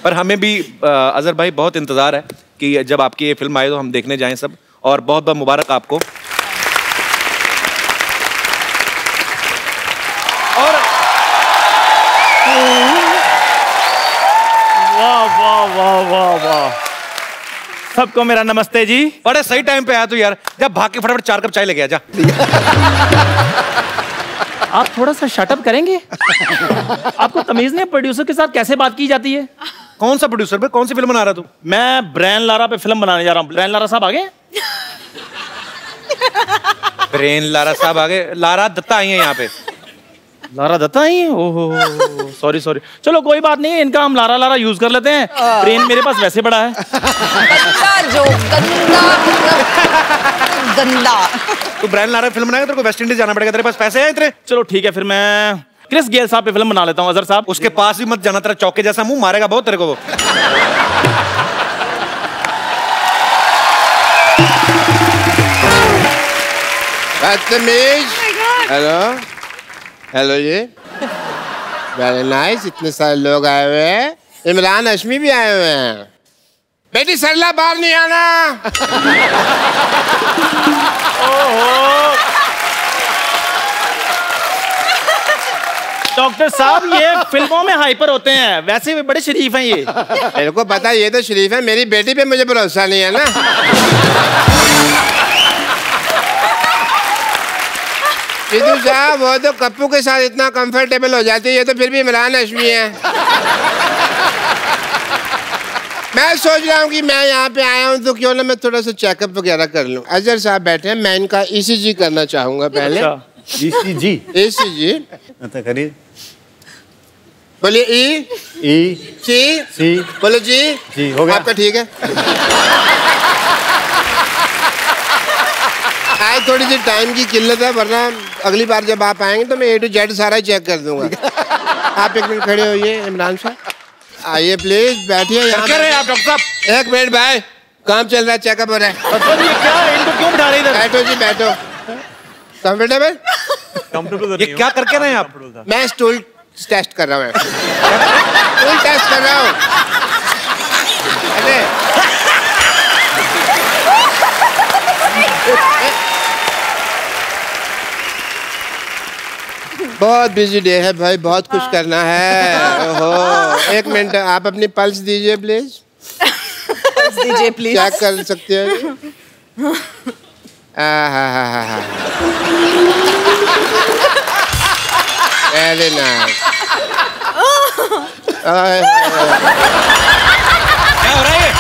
पर हमें भी अजहर भाई बहुत इंतजार है कि जब आपकी ये फिल्म आए तो हम देखने जाएं सब. और बहुत बहुत मुबारक आपको. और वाह वाह वाह वाह वाह. सबको मेरा नमस्ते जी. बड़े सही टाइम पे आया तू यार. जब भाग के फटाफट 4 कप चाय लेके आ जा. आप थोड़ा सा शटअप करेंगे? आपको तमीज नहीं प्रोड्यूसर के साथ कैसे बात की जाती है? कौन सा प्रोड्यूसर पे कौन सी फिल्म बना रहा तू? मैं ब्रेन लारा पे फिल्म बनाने जा रहा हूँ. ब्रेन लारा साहब आ गए? ब्रेन लारा साहब आ गए. लारा दत्ता आई है यहाँ पे. लारा दत्ता आई है? ओहो सॉरी. चलो कोई बात नहीं, इनका हम लारा यूज कर लेते हैं. ब्रेन मेरे पास वैसे बड़ा है. गंदा. तू ब्रेन लारा फिल्म बनाएगा तेरे को वेस्ट इंडीज जाना पड़ेगा. तेरे पास पैसे हैं इतने? चलो ठीक है फिर मैं क्रिस गेल साहब पे फिल्म बना लेता हूँ. अजहर साहब उसके पास भी मत जाना. तेरा चौके जैसा मुंह मारेगा बहुत तेरे को वो. हेलो जी. Very nice. इतने सारे लोग आए हुए हैं. इमरान हाशमी भी आए हुए हैं. बेटी सरला बाहर नहीं आना. डॉक्टर साहब ये फिल्मों में हाइपर होते हैं, वैसे भी बड़े शरीफ हैं ये। मेरे को पता ये तो शरीफ है, मेरी बेटी पे मुझे भरोसा नहीं है ना। सिद्धू साहब वो तो कप्पू के साथ इतना कंफर्टेबल हो जाती है, ये तो फिर भी इमरान हाशमी है। मैं सोच रहा हूँ कि मैं यहाँ पे आया हूँ तो क्यों ना मैं थोड़ा सा चेकअप वगैरह कर लूँ। अजहर साहब बैठे हैं, मैं इनका ECG करना चाहूँगा पहले। ECG करिए। बोलिए E बोलो जी हो गया आपका ठीक है। आज थोड़ी सी टाइम की किल्लत है, वरना अगली बार जब आप आएंगे तो मैं A to Z सारा चेक कर दूंगा। आप एक मिनट खड़े होइए इमरान साहब, आइए प्लीज बैठिए यहाँ। क्या रहे आप डॉक्टर साहब? एक मिनट भाई, काम चल रहा है, चेकअप हो रहा है। ये क्या इनको क्यों बिठा रहे इधर? बैठो जी बैठो। कंफर्टेबल? ये क्या करके रहे हैं आप? मैं स्टूल टेस्ट कर रहा हूँ। स्टूल टेस्ट कर रहा हूँ। अरे बहुत बिजी डे है भाई, बहुत कुछ करना है। ओहो, एक मिनट आप अपनी पल्स दीजिए प्लीज। पल्स दीजिए प्लीज। चेक कर सकते हैं? Very nice. क्या हो रहा है?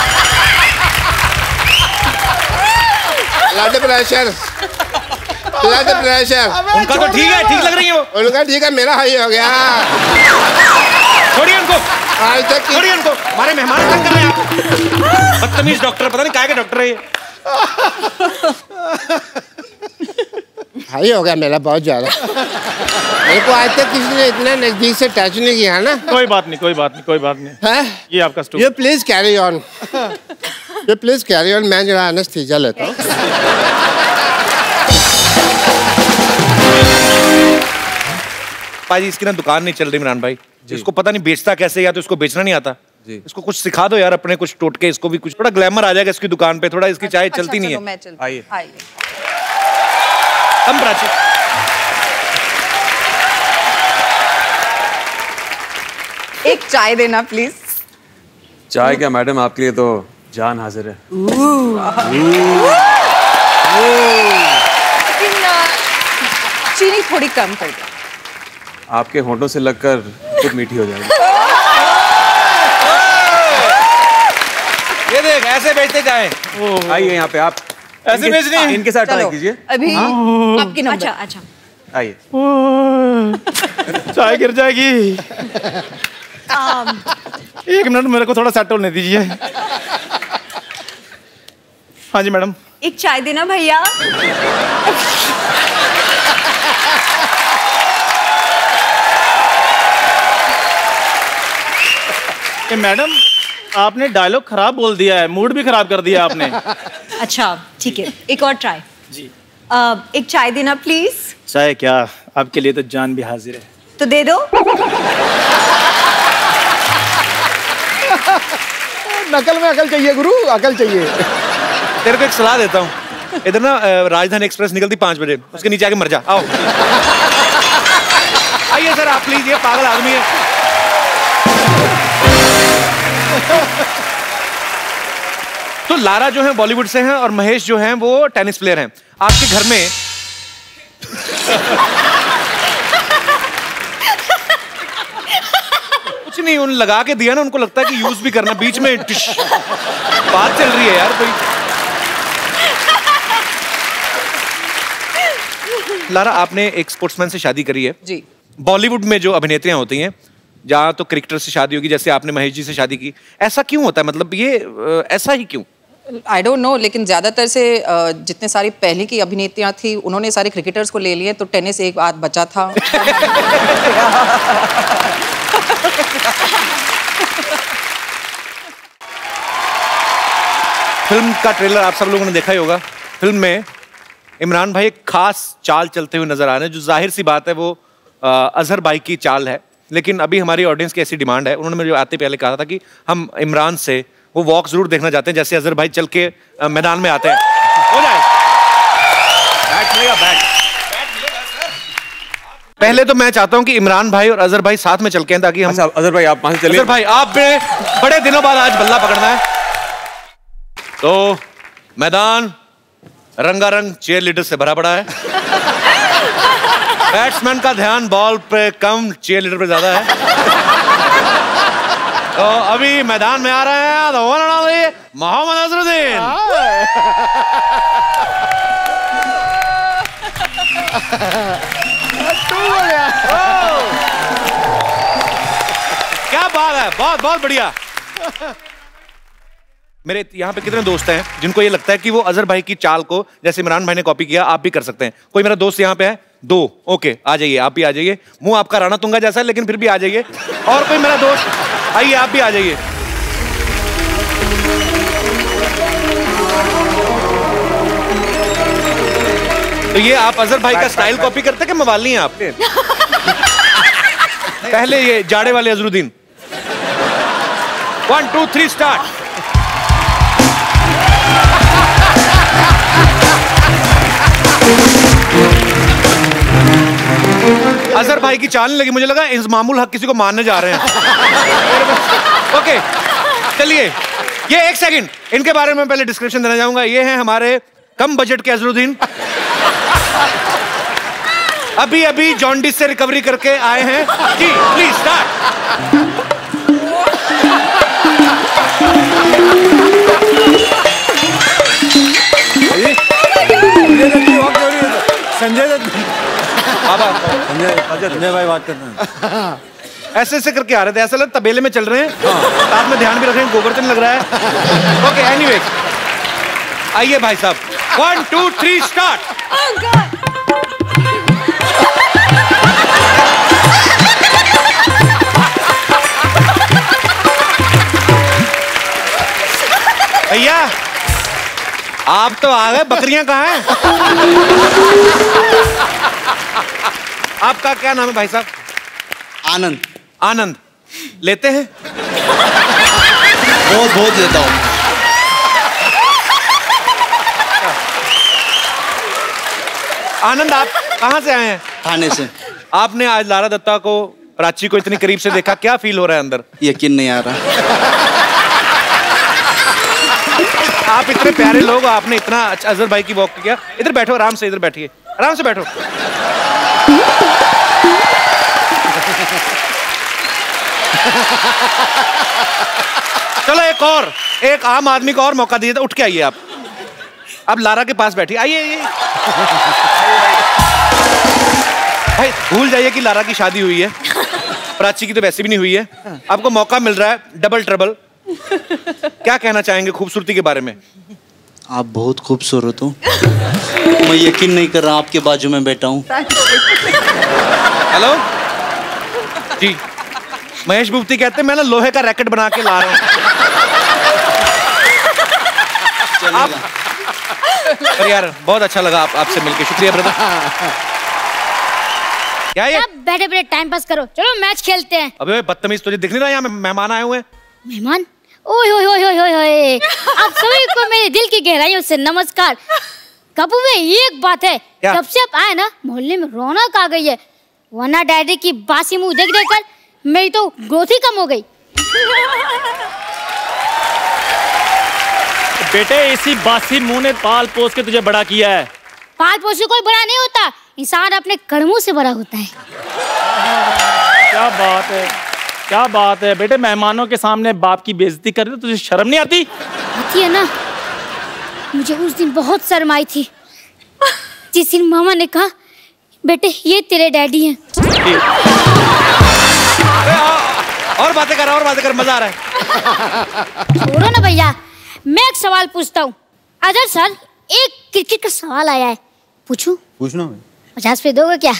Blood pressure, blood pressure. उनका तो ठीक है, ठीक लग रही है वो। उनका ठीक है, मेरा हाई हो गया। छोड़िए उनको, आज तक छोड़िए उनको, हमारे मेहमान तंग कर रहे हैं आप। बदतमीज डॉक्टर, पता नहीं काय के डॉक्टर है ये। हाई हो गया मेरा बहुत ज्यादा। मेरे को आज तक किसी ने इतना नजदीक से टच नहीं किया ना। कोई बात नहीं, कोई बात नहीं, कोई बात नहीं। है ये आपका स्टूल। ये प्लीज कैरी ऑन, ये प्लीज कैरी ऑन। मैं जरा एनेस्थीसिया लेता हूँ। पाजी इसकी ना दुकान नहीं चल रही इमरान भाई, इसको पता नहीं बेचता कैसे, या तो इसको बेचना नहीं आता। इसको कुछ सिखा दो यार, अपने कुछ टोटके, इसको भी कुछ थोड़ा ग्लैमर आ जाएगा इसकी दुकान पे। थोड़ा इसकी चाय चलती नहीं है। आइए हम प्राची एक चाय देना प्लीज। चाय क्या मैडम, आपके लिए तो जान हाजिर है। लेकिन चीनी थोड़ी कम कर दो। आपके होंठों से लगकर खुद मीठी हो जाएगी। ये देख ऐसे बेचते जाए। आइए यहाँ पे आप ऐसे बेचनी है। इनके साथ ट्राई कीजिए। अभी आपकी नंबर। अच्छा आइए। चाय गिर जाएगी। एक मिनट मेरे को थोड़ा सेट होने दीजिए। हाँ जी मैडम। एक चाय देना भैया। मैडम आपने डायलॉग खराब बोल दिया है, मूड भी खराब कर दिया आपने। अच्छा ठीक है, एक और ट्राई जी। एक चाय देना प्लीज। चाय क्या, आपके लिए तो जान भी हाजिर है। तो दे दो। नकल में अकल चाहिए गुरु, अकल चाहिए। तेरे को एक सलाह देता हूँ, इधर ना राजधानी एक्सप्रेस निकलती 5 बजे, उसके नीचे आके मर जा। आओ आइए सर आप प्लीज, ये पागल आदमी है। तो लारा जो है बॉलीवुड से हैं और महेश जो हैं वो टेनिस प्लेयर हैं। आपके घर में कुछ नहीं, उन लगा के दिया ना, उनको लगता है कि यूज भी करना, बीच में बात चल रही है यार कोई। लारा आपने एक स्पोर्ट्समैन से शादी करी है जी। बॉलीवुड में जो अभिनेत्रियां होती हैं, जहाँ तो क्रिकेटर से शादी होगी, जैसे आपने महेश जी से शादी की, ऐसा क्यों होता है? मतलब ये ऐसा ही क्यों? आई डोंट नो, लेकिन ज़्यादातर से जितने सारी पहले की अभिनेत्रियां थी उन्होंने सारे क्रिकेटर्स को ले लिए, तो टेनिस एक बात बचा था। फिल्म का ट्रेलर आप सब लोगों ने देखा ही होगा। फिल्म में इमरान भाई एक खास चाल चलते हुए नजर आ रहे हैं, जो जाहिर सी बात है वो अजहर भाई की चाल है। लेकिन अभी हमारी ऑडियंस की ऐसी डिमांड है, उन्होंने मुझे आते पहले कहा था कि हम इमरान से वो वॉक जरूर देखना चाहते हैं, जैसे अजहर भाई चल के मैदान में आते हैं। हो जाए बैट मिलेगा, बैट पहले तो मैं चाहता हूं कि इमरान भाई और अजहर भाई साथ में चल के हैं ताकि हम। अच्छा अजहर भाई आप वहां से चलिए। अजहर भाई आप बड़े दिनों बाद आज बल्ला पकड़ना है, तो मैदान रंगारंग चीयर लीडर से भरा पड़ा है। बैट्समैन का ध्यान बॉल पे कम, चीयर लीडर पे ज्यादा है। तो अभी मैदान में आ रहे हैं मोहम्मद अजहरुद्दीन। क्या बात है, बहुत बहुत बढ़िया। मेरे यहाँ पे कितने दोस्त हैं जिनको ये लगता है कि वो अजहर भाई की चाल को जैसे इमरान भाई ने कॉपी किया आप भी कर सकते हैं? कोई मेरा दोस्त यहाँ पे है? 2, ओके आ जाइए, आप भी आ जाइए। मुंह आपका राणा तुंगा जैसा है लेकिन फिर भी आ जाइए। और कोई मेरा दोस्त, आइए आप भी आ जाइए। तो ये आप अजहर भाई का स्टाइल कॉपी करते कि मवाली हैं आप? पहले ये जाड़े वाले अजहरुद्दीन। 1 2 3 स्टार्ट। अजहर भाई की चाल नहीं लगी, मुझे लगा इंजमामुल हक किसी को मारने जा रहे हैं। ओके चलिए, ये 1 सेकंड, इनके बारे में पहले डिस्क्रिप्शन देना चाहूंगा। ये हैं हमारे कम बजट के अजहरुद्दीन, अभी अभी जॉन्डिस से रिकवरी करके आए हैं जी। Please start. संजय भाई बात करते हैं। ऐसे ऐसे करके आ रहे थे, ऐसा लग तबेले में चल रहे हैं, साथ में ध्यान भी रख रहे हैं, गोवर्धन लग रहा है। ओके एनीवेज, आइए भाई साहब। 1 2 3 स्टार्ट। भैया आप तो आ गए, बकरियां कहाँ हैं? आपका क्या नाम है भाई साहब? आनंद। आनंद लेते हैं? बहुत बहुत लेता हूँ। आनंद आप कहाँ से आए हैं? थाने से। आपने आज लारा दत्ता को, प्राची को इतनी करीब से देखा, क्या फील हो रहा है अंदर? यकीन नहीं आ रहा। आप इतने प्यारे लोग, आपने इतना अच्छा अजहर भाई की वॉक किया। इधर बैठो आराम से, इधर बैठिए, आराम से बैठो। चलो एक आम आदमी को और मौका दीजिए। उठ के आइए आप, अब लारा के पास बैठिए। आइए भाई, भूल जाइए कि लारा की शादी हुई है, प्राची की तो वैसे भी नहीं हुई है। आपको मौका मिल रहा है डबल ट्रबल। क्या कहना चाहेंगे खूबसूरती के बारे में? आप बहुत खूबसूरत हो। मैं यकीन नहीं कर रहा, आपके बाजू में बैठा हूँ। हेलो जी, महेश भूपति कहते हैं मैं ना लोहे का रैकेट बना के ला रहा हूँ। आप पर यार बहुत अच्छा लगा आपसे मिलके, शुक्रिया ब्रदर। क्या ये बैठे बैठे टाइम पास करो, चलो मैच खेलते हैं। अबे बदतमीज, तुझे दिख नहीं रहा यहाँ मेहमान आए हुए हैं? मेहमान? ओए होए होए होए होए, आप सभी को मेरे दिल की गहराइयों से नमस्कार। कपूर में एक बात है, जब से आप आए ना मोहल्ले में रौनक आ गई है, वरना डैडी की बासी मुंह देख देख कर मेरी तो ग्रोथ ही कम हो गई। बेटे इसी बासी मुंह ने पाल पोस के तुझे बड़ा किया है। पाल पोस से कोई बड़ा नहीं होता, इंसान अपने कर्मों से बड़ा होता है। क्या बात है, क्या बात है बेटे, मेहमानों के सामने बाप की बेइज्जती कर रहे हो, तुझे शर्म नहीं आती? आती है ना, मुझे उस दिन बहुत शर्म आई थी जिस दिन मामा ने कहा बेटे ये तेरे डैडी हैं। और बातें कर, मजा आ रहा है। छोड़ो ना भैया, मैं एक सवाल पूछता हूँ। अजहर सर, एक क्रिकेट का सवाल आया है, पूछूं? पूछना। 50 पे दोगे क्या?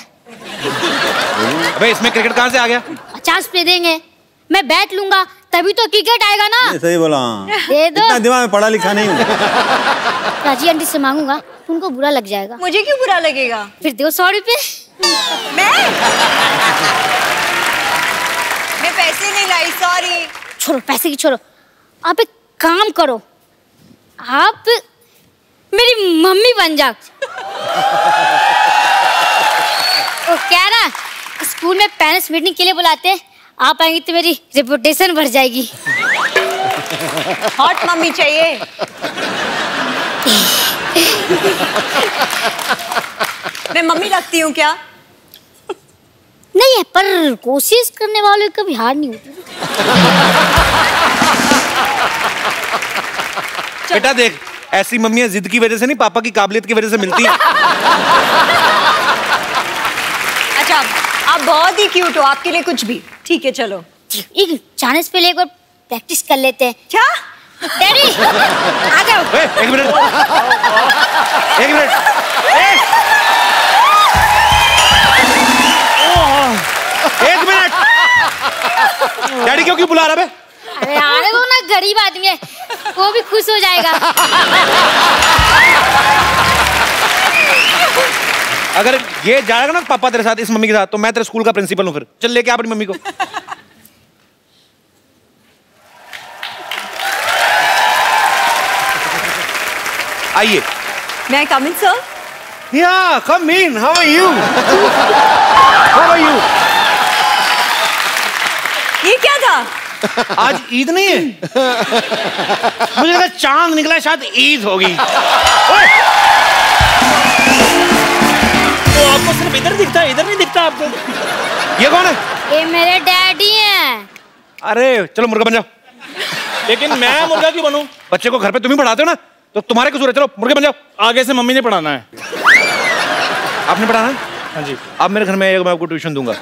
अबे इसमें क्रिकेट कहाँ से आ गया? 50 पे देंगे, मैं बैट लूंगा तभी तो क्रिकेट आएगा ना। सही बोला। दे दो। इतना दिमाग में पढ़ा लिखा नहीं हूँ। राजी आंटी से मांगूंगा, उनको बुरा लग जाएगा। मुझे क्यों बुरा लगेगा? फिर दो 100 रुपए। मैं पैसे नहीं लाई, सॉरी। छोड़ो पैसे की छोड़ो, आप एक काम करो, आप मेरी मम्मी बन जाओ। वो क्या ना, स्कूल में पेरेंट्स मीटिंग के लिए बुलाते हैं, आप आएंगी तो मेरी रेपुटेशन बढ़ जाएगी। हॉट मम्मी चाहिए। मैं मम्मी लगती हूँ क्या? नहीं है, पर कोशिश करने वालों की कभी हार नहीं होती। बेटा देख, ऐसी मम्मियां जिद की वजह से नहीं, पापा की काबिलियत की वजह से मिलती हैं। अच्छा, आप बहुत ही क्यूट हो, आपके लिए कुछ भी। ठीक है चलो, एक जाने से पहले एक बार प्रैक्टिस कर लेते हैं। क्या? डैडी आ जाओ। एक मिनट, एक मिनट। एक मिनट, डैडी क्यों बुला रहा है? अरे आने वो ना गरीब आदमी है, वो भी खुश हो जाएगा। अगर ये जाएगा ना पापा तेरे साथ, इस मम्मी के साथ, तो मैं तेरे स्कूल का प्रिंसिपल हूँ। फिर चल लेके आ अपनी मम्मी को। आइए। May I come in, sir? Yeah, come in. How are you? How are you? ये क्या था? आज ईद नहीं है? मुझे लगा चांद निकला, शायद ईद होगी। तो आपको सिर्फ इधर दिखता है, इधर नहीं दिखता आपको? ये कौन है? ये मेरे डैडी हैं। अरे चलो मुर्गा बन जाओ। लेकिन मैं मुर्गा क्यों बनूं? बच्चे को घर पे तुम ही पढ़ाते हो ना, तो तुम्हारे कसूर है। चलो मुर्गे बन जाओ। आगे से मम्मी ने पढ़ाना है। आपने पढ़ाना है? हाँ जी। अब मेरे घर में आएगा, मैं आपको ट्यूशन दूंगा।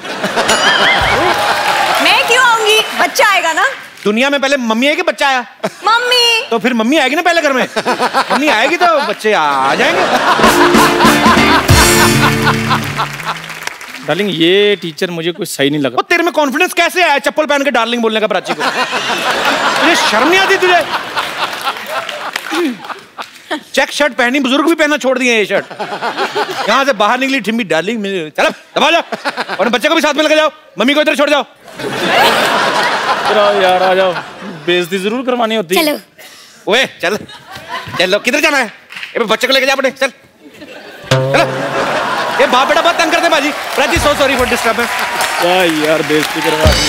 मैं क्यों आऊंगी? बच्चा आएगा ना। दुनिया में पहले मम्मी आएगी, बच्चा आया? मम्मी। तो फिर मम्मी आएगी ना पहले घर में। मम्मी आएगी तो बच्चे आ जाएंगे। डार्लिंग, ये टीचर मुझे कुछ सही नहीं लगा। तेरे में कॉन्फिडेंस कैसे आया चप्पल पहन के डार्लिंग बोलने का प्राची को? तुझे शर्म नहीं आती तुझे? चेक शर्ट पहनी, बुजुर्ग भी पहनना छोड़ दिए ये शर्ट। यहाँ से बाहर निकली ठिम्बी, डार्लिंग चलो दबा जाओ, और बच्चे को भी साथ में लेके जाओ, मम्मी को इधर छोड़ जाओ। यार आ जाओ, बेइज्जती जरूर करवानी होती है। चलो। ओए चल, चलो किधर जाना है? ये बच्चे को लेके जा अपने, चल चलो। ये बाप बेटा बहुत तंग करते बाजी। Prachi so sorry for disturbance. यार बेइज्जती करवा दी।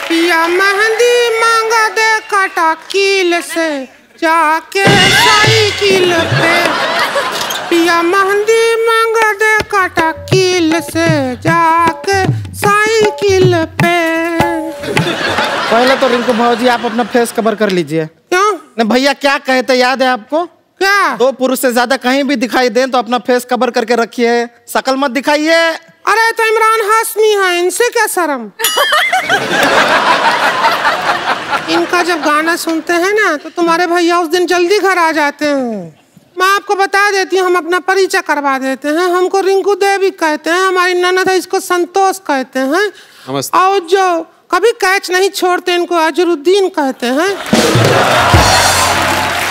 पिया मेहंदी मांगा दे काटा कील से जाके साइकिल पे। पिया मेहंदी मांगा दे काटा कील से जाके साइकिल पे। पहले तो रिंकू भाजी आप अपना फेस कवर कर लीजिए। क्यों? नहीं भैया क्या कहे थे याद है आपको? क्या? 2 पुरुष से ज्यादा कहीं भी दिखाई दें तो अपना फेस कवर करके रखिए, शकल मत दिखाइए। अरे तो इमरान हाशमी है, इनसे क्या शर्म? इनका जब गाना सुनते हैं ना तो तुम्हारे भैया उस दिन जल्दी घर आ जाते हैं। मैं आपको बता देती हूँ, हम अपना परिचय करवा देते हैं। हमको रिंकू देवी कहते हैं, हमारी ननद है इसको संतोष कहते हैं, और जो कभी कैच नहीं छोड़ते इनको अजरुद्दीन कहते हैं,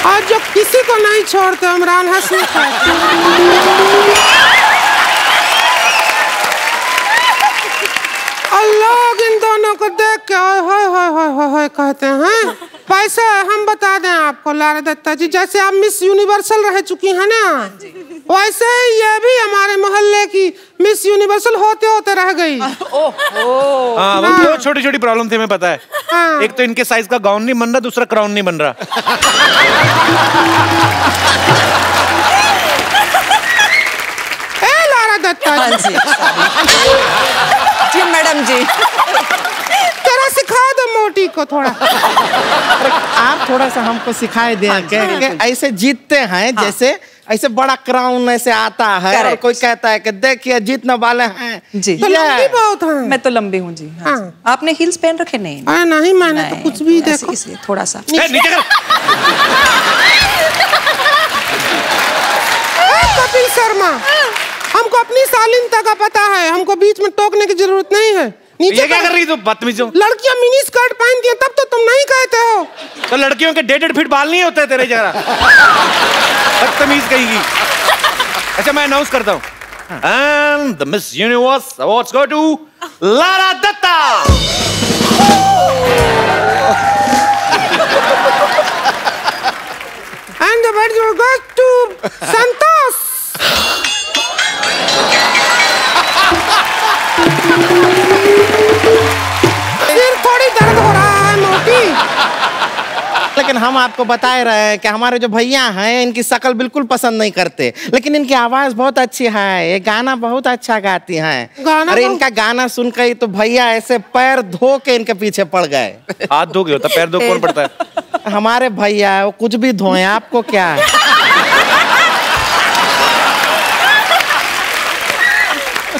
और जो किसी को नहीं छोड़ते इमरान हाशमी कहते हैं। लोग इन दोनों को देख के हाय कहते हैं। पैसे हम बता दें आपको लारा दत्ता जी, जैसे आप मिस यूनिवर्सल रह चुकी हैं ना, वैसे ही ये भी हमारे मोहल्ले की मिस यूनिवर्सल होते होते रह गई। हाँ, वो छोटी छोटी प्रॉब्लम थी, मैं पता है। हाँ। एक तो इनके साइज का गाउन नहीं बन रहा, दूसरा क्राउन नहीं बन रहा। लारा दत्ता जी। जी मैडम जी, जरा सिखा दो मोटी को थोड़ा। आप थोड़ा सा हमको सिखाए दें कि ऐसे जीतते हैं, जैसे ऐसे बड़ा क्राउन ऐसे आता है और कोई कहता है कि देखिए जीतने वाले हैं जी। तो लंबी बहुत है। मैं तो लंबी हूँ जी। हाँ। आपने हील्स पहन रखे? नहीं नहीं, मैंने तो कुछ भी देखा। इसलिए थोड़ा सा कपिल शर्मा, हमको अपनी शालीनता का पता है, हमको बीच में टोकने की जरूरत नहीं है। नीचे क्या कर रही तू बदतमीज? लड़कियां मिनी स्कर्ट पहनती हैं तब तो तुम नहीं कहते हो। तो लड़कियों के 1.5 फीट बाल नहीं होते तेरे जरा? बदतमीज कहेगी। अच्छा मैं अनाउंस करता हूँ, And the Miss Universe awards go to Lara Datta. And the award goes to Santosh. सिर थोड़ी दर्द हो रहा है मोटी। लेकिन हम आपको बता रहे हैं कि हमारे जो भैया हैं इनकी शक्ल बिल्कुल पसंद नहीं करते, लेकिन इनकी आवाज बहुत अच्छी है, ये गाना बहुत अच्छा गाती हैं। अरे इनका गाना सुनकर ही तो भैया ऐसे पैर धो के इनके पीछे पड़ गए। हाथ धो के होता, पैर धो कौन पड़ता है? हमारे भैया वो कुछ भी धोए, आपको क्या है?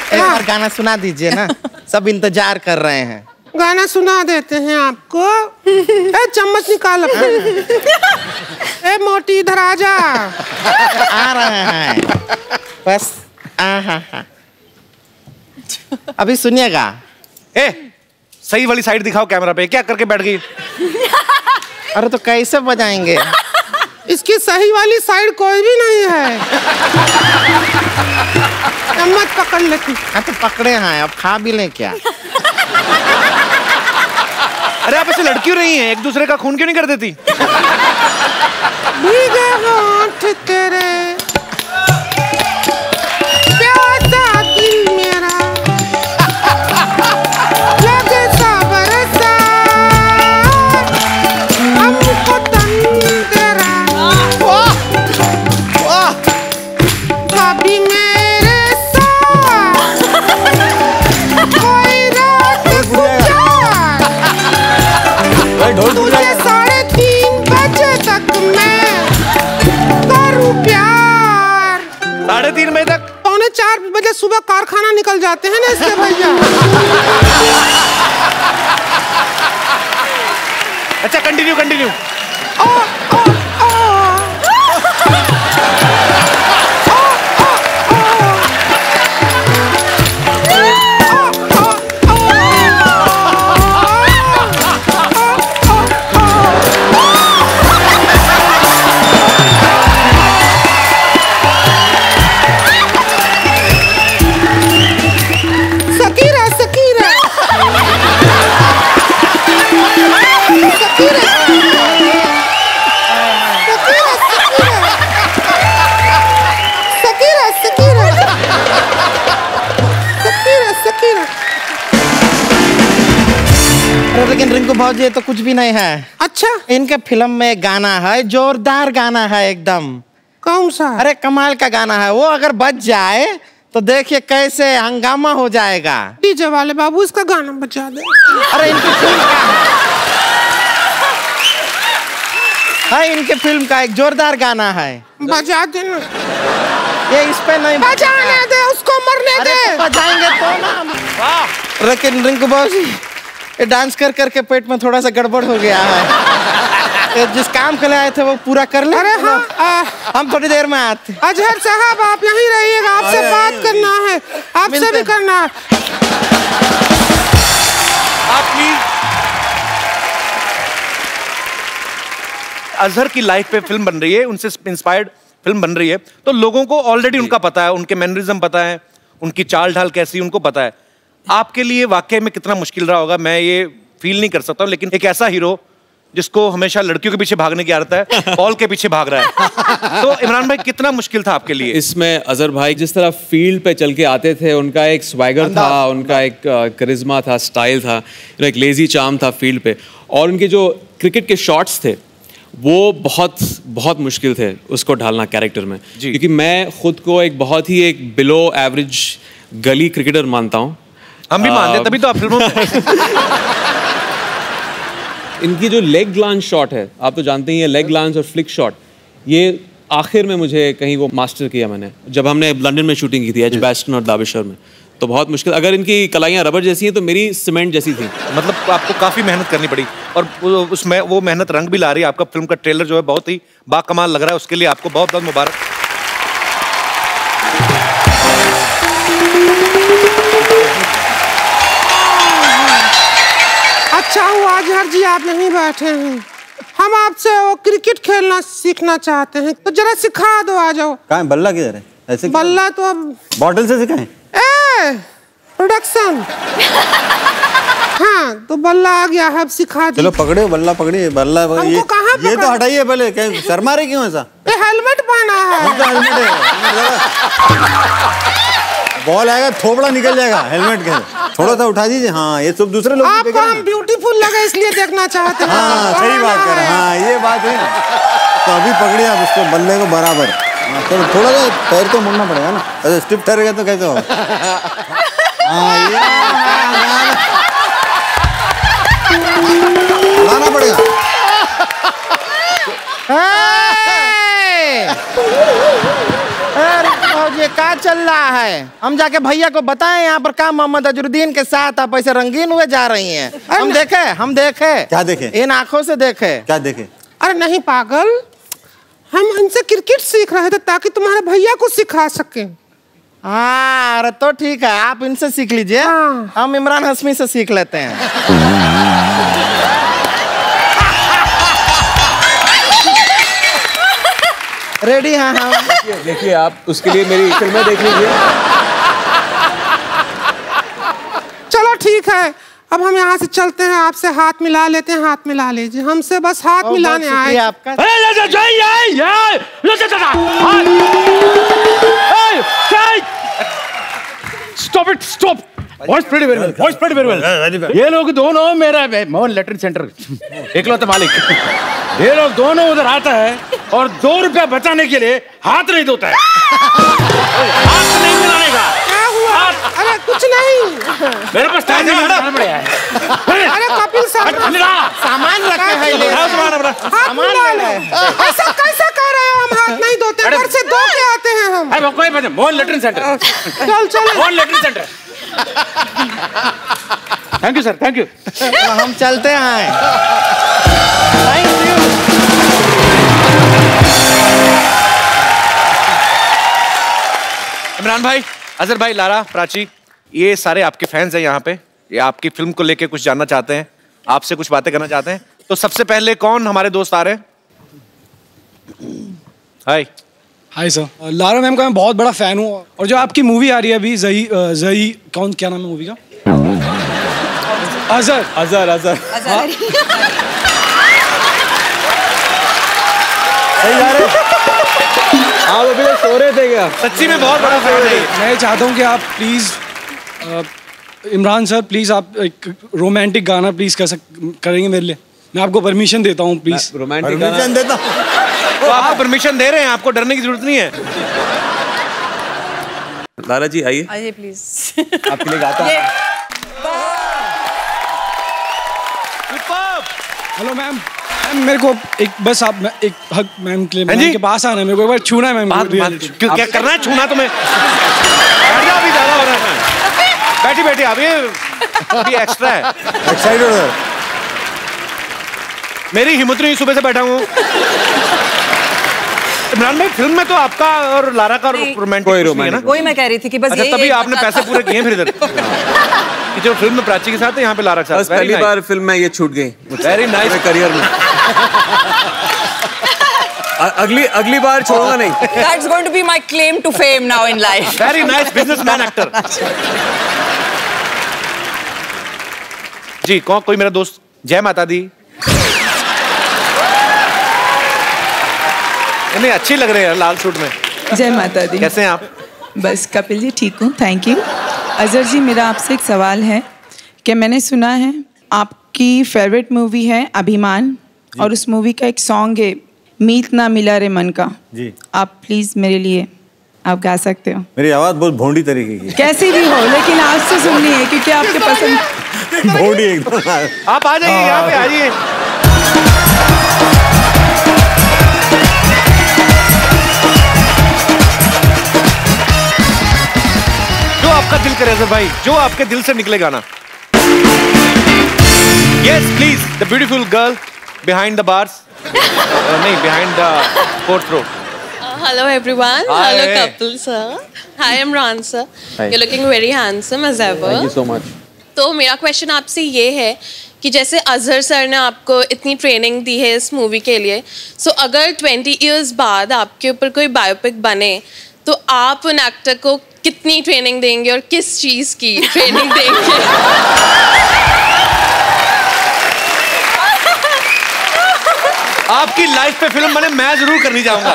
एक बार गाना सुना दीजिए ना, सब इंतजार कर रहे हैं। गाना सुना देते हैं आपको। ए चम्मच निकाल अपना। ए मोटी इधर आ जा। आ रहे हैं बस। अभी सुनिएगा। ए सही वाली साइड दिखाओ कैमरा पे, क्या करके बैठ गई? अरे तो कैसे बजाएंगे? इसकी सही वाली साइड कोई भी नहीं है। चम्मच पकड़ लेती। हाँ तो पकड़े हैं, अब खा भी लें क्या? अरे आप ऐसे लड़की रही हैं, एक दूसरे का खून क्यों नहीं कर देती? भीगे होंठ तेरे, प्यासा दिल मेरा, लगे सा बरसा, हमको तंग तेरा, कभी मेरे साथ कोई रात तुझे 3:30 बजे तक मैं करूं प्यार। 3:30 बजे तक? 3:45 बजे सुबह कारखाना निकल जाते हैं ना इसके भैया। अच्छा कंटिन्यू कंटिन्यू। लेकिन रिंकू भाजी ये तो कुछ भी नहीं है। अच्छा इनके फिल्म में गाना है, जोरदार गाना है एकदम। कौन सा? अरे कमाल का गाना है वो, अगर बज जाए तो देखिए कैसे हंगामा हो जाएगा। डीजे वाले बाबू इसका गाना बजा दे। अरे इनकी फिल्म का है, इनके फिल्म का एक जोरदार गाना है, बजा देना। ये इस पे नहीं बजाने दे, उसको मरने दे। तो बजाएंगे तो ना। लेकिन रिंकू बाबू ये डांस कर करके पेट में थोड़ा सा गड़बड़ हो गया है। जिस काम के लिए आए थे वो पूरा कर ले। अरे हाँ, हम थोड़ी देर में आते। अजहर साहब आप यहीं रहिएगा, आपसे बात करना है, आपसे भी करना है। आप प्लीज अजहर की लाइफ पे फिल्म बन रही है, उनसे इंस्पायर्ड फिल्म बन रही है, तो लोगों को ऑलरेडी उनका पता है, उनके मैनरिज्म पता है, उनकी चाल ढाल कैसी उनको पता है। आपके लिए वाकई में कितना मुश्किल रहा होगा मैं ये फील नहीं कर सकता हूँ, लेकिन एक ऐसा हीरो जिसको हमेशा लड़कियों के पीछे भागने की आदत है, बॉल के पीछे भाग रहा है, तो इमरान भाई कितना मुश्किल था आपके लिए? इसमें अजहर भाई जिस तरह फील्ड पे चल के आते थे, उनका एक स्वैगर था, उनका एक करिश्मा था, स्टाइल था, एक लेजी चार्म था फील्ड पे, और उनके जो क्रिकेट के शॉट्स थे वो बहुत बहुत मुश्किल थे उसको ढालना कैरेक्टर में, क्योंकि मैं खुद को एक बहुत ही एक बिलो एवरेज गली क्रिकेटर मानता हूँ। हम भी मानते, तभी तो आप फिल्मों में इनकी जो लेग ग्लांस शॉट है, आप तो जानते ही हैं, लेग ग्लांस और फ्लिक शॉट, ये आखिर में मुझे कहीं वो मास्टर किया मैंने, जब हमने लंदन में शूटिंग की थी एच बैस्टन और दाबिशर में, तो बहुत मुश्किल। अगर इनकी कलाइयाँ रबर जैसी हैं तो मेरी सीमेंट जैसी थी। मतलब आपको काफ़ी मेहनत करनी पड़ी, और उसमें वो मेहनत रंग भी ला रही है। आपका फिल्म का ट्रेलर जो है बहुत ही बाकमाल लग रहा है, उसके लिए आपको बहुत बहुत मुबारक। अच्छा हुआ अजहर जी आप नहीं बैठे हैं, हम आपसे वो क्रिकेट खेलना सीखना चाहते हैं, तो जरा सिखा दो। आ जाओ। कहाँ है बल्ला, किधर है? ऐसे बल्ला तो अब बॉटल से सिखाएं? प्रोडक्शन। हाँ तो बल्ला आ गया है, अब सिखा दो। चलो पकड़े बल्ला, पकड़िए बल्ला। हमको कहाँ ये तो हटाइए पहले, क्या शर्मा रहे क्यों ऐसा? हेलमेट पहना है। हेलमेट है, बॉल आएगा थोपड़ा निकल जाएगा हेलमेट के। थोड़ा सा उठा दीजिए। हाँ ये सब दूसरे लोग आपको हम ब्यूटीफुल लगे इसलिए देखना चाहते हैं। हाँ सही बात कर रहे हैं। हाँ ये बात है ना। तो अभी पकड़िए आप उसको बल्ले को बराबर। तो थोड़ा सा पैर तो मुड़ना पड़ेगा ना, अरे स्टिप ठहरेगा तो कैसे होगा? उड़ाना पड़ेगा। ये क्या चल रहा है? हम जाके भैया को बताएं यहाँ पर काम मोहम्मद अजरुद्दीन के साथ आप ऐसे रंगीन हुए जा रही हैं। हम देखे क्या देखे? इन आंखों से देखे। क्या देखे? अरे नहीं पागल, हम इनसे क्रिकेट सीख रहे थे ताकि तुम्हारे भैया को सिखा सके। हाँ अरे तो ठीक है, आप इनसे सीख लीजिए। हम इमरान हाशमी से सीख लेते हैं। रेडी? हाँ हाँ देखिए आप उसके लिए मेरी फिल्में देख लीजिए। चलो ठीक है, अब हम यहाँ से चलते हैं, आपसे हाथ मिला लेते हैं। हाथ मिला लीजिए, हमसे बस हाथ मिलाने आए। आपका stop it, stop. Voice pretty very well, voice pretty very well. ये लोग दोनों मेरा मोहन लैट्रिन सेंटर इकलौता मालिक, ये लोग दोनों उधर आता है और 2 रुपया बचाने के लिए हाथ नहीं धोता है। हाथ नहीं मिलाने का। क्या हुआ? अरे कुछ नहीं, मेरे पास टाइम नहीं है। अरे कपिल सामान रखा है, ऐसा कैसे कर रहे हो? हम हाथ नहीं धोते, घर से धो के आते हैं हम। अरे कोई बात नहीं, मोहन लैट्रिन सेंटर। चल चल, Mohan latrine centre. Thank you sir, thank you. तो हम चलते हैं। Thank you. इमरान भाई, अजहर भाई, लारा, प्राची, ये सारे आपके फैंस हैं यहाँ पे। ये आपकी फिल्म को लेके कुछ जानना चाहते हैं, आपसे कुछ बातें करना चाहते हैं। तो सबसे पहले कौन हमारे दोस्त आ रहे हैं? हाय। हाय सर, लारा मैम का मैं बहुत बड़ा फैन हूँ। और जो आपकी मूवी आ रही है अभी, जही कौन, क्या नाम है मूवी का? अजहर। अजहर अजहर आप अभी तक सो रहे थे क्या? सच्ची में बहुत बड़ा फैन है। मैं चाहता हूँ कि आप प्लीज इमरान सर, प्लीज आप एक रोमांटिक गाना प्लीज करेंगे मेरे लिए। मैं आपको परमिशन देता हूँ, प्लीज। रोमांटिक गाना देता? तो आप परमिशन दे रहे हैं, आपको डरने की जरूरत नहीं है। लारा जी आइए। आइए प्लीज। आपके लिए गाता हूँ। हेलो मैम, मैम मेरे को एक बस आप एक हक मैम के लिए, मैम के पास आना है, मेरे को एक बार छूना है मैम। क्या करना है? छूना तुम्हें? अभी ज्यादा हो रहा है। बैठी बैठी, अभी एक्स्ट्रा है। एक्साइटेड हो? मेरी हिम्मत नहीं, सुबह से बैठा हूँ। इमरान भाई, फिल्म में तो आपका और लारा का रोमांटिक है ना? वही मैं कह रही थी कि बस अच्छा, तभी आपने पैसे पूरे किए फिर इधर कि जो फिल्म में प्राची के साथ है, यहाँ पे लारा के साथ। पहली बार फिल्म में ये छूट गई। वेरी नाइस करियर में। अगली बार छोड़ूंगा नहीं। That's going to be my claim to fame now in life. Very nice businessman actor. जी, कोई मेरा दोस्त? जय माता दी। नहीं, अच्छी लग रहे हैं लाल सूट में। जय माता दी। कैसे हैं आप? बस कपिल जी ठीक हूँ, थैंक यू। अजहर जी, मेरा आपसे एक सवाल है कि मैंने सुना है आपकी फेवरेट मूवी है अभिमान, और उस मूवी का एक सॉन्ग है मीत ना मिला रे मन का जी। आप प्लीज मेरे लिए आप गा सकते हो? मेरी आवाज बहुत भोंडी तरीके की। कैसी भी हो, लेकिन आज से सुननी है क्योंकि आपके पसंद। भोंडी एकदम। आप आ जाइए, यहाँ पे आइए। जो आपका दिल करे अजहर भाई, जो आपके दिल से निकले गाना। Yes, please, the beautiful girl behind the bars. नहीं, behind the fourth row. Hello everyone. Hi. Hello couple sir. Hi Imran sir. Hi. You're looking very handsome as ever. Thank you so much. तो मेरा question आपसे ये है कि जैसे Azhar sir ने आपको इतनी ट्रेनिंग दी है इस मूवी के लिए, सो अगर 20 years बाद आपके ऊपर कोई बायोपिक बने तो आप उन एक्टर को कितनी ट्रेनिंग देंगे और किस चीज की ट्रेनिंग देंगे? आपकी लाइफ पे फिल्म बने, मैं जरूर करनी चाहूंगा।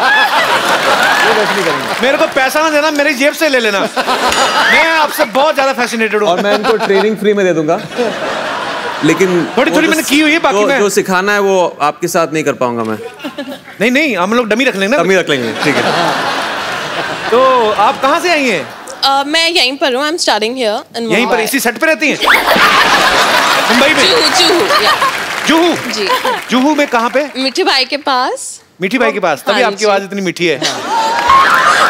मेरे को पैसा ना देना, मेरी जेब से ले लेना। मैं आपसे बहुत ज्यादा फैसिनेटेड हूँ। और मैं इनको ट्रेनिंग फ्री में दे दूंगा, लेकिन थोड़ी मैंने की हुई है, बाकी मैं जो सिखाना है वो आपके साथ नहीं कर पाऊंगा मैं। नहीं, हम लोग डमी रख लेंगे ना। डमी रख लेंगे, ठीक है। तो आप कहाँ से आई हैं? मैं यहीं पर हूँ। I am studying here in यहीं पर इसी सेट पे रहती हैं? मुंबई में? जुहू जी। जुहू में कहाँ पे? मीठी भाई के पास। मीठी भाई के पास, तभी आपकी आवाज इतनी मीठी है।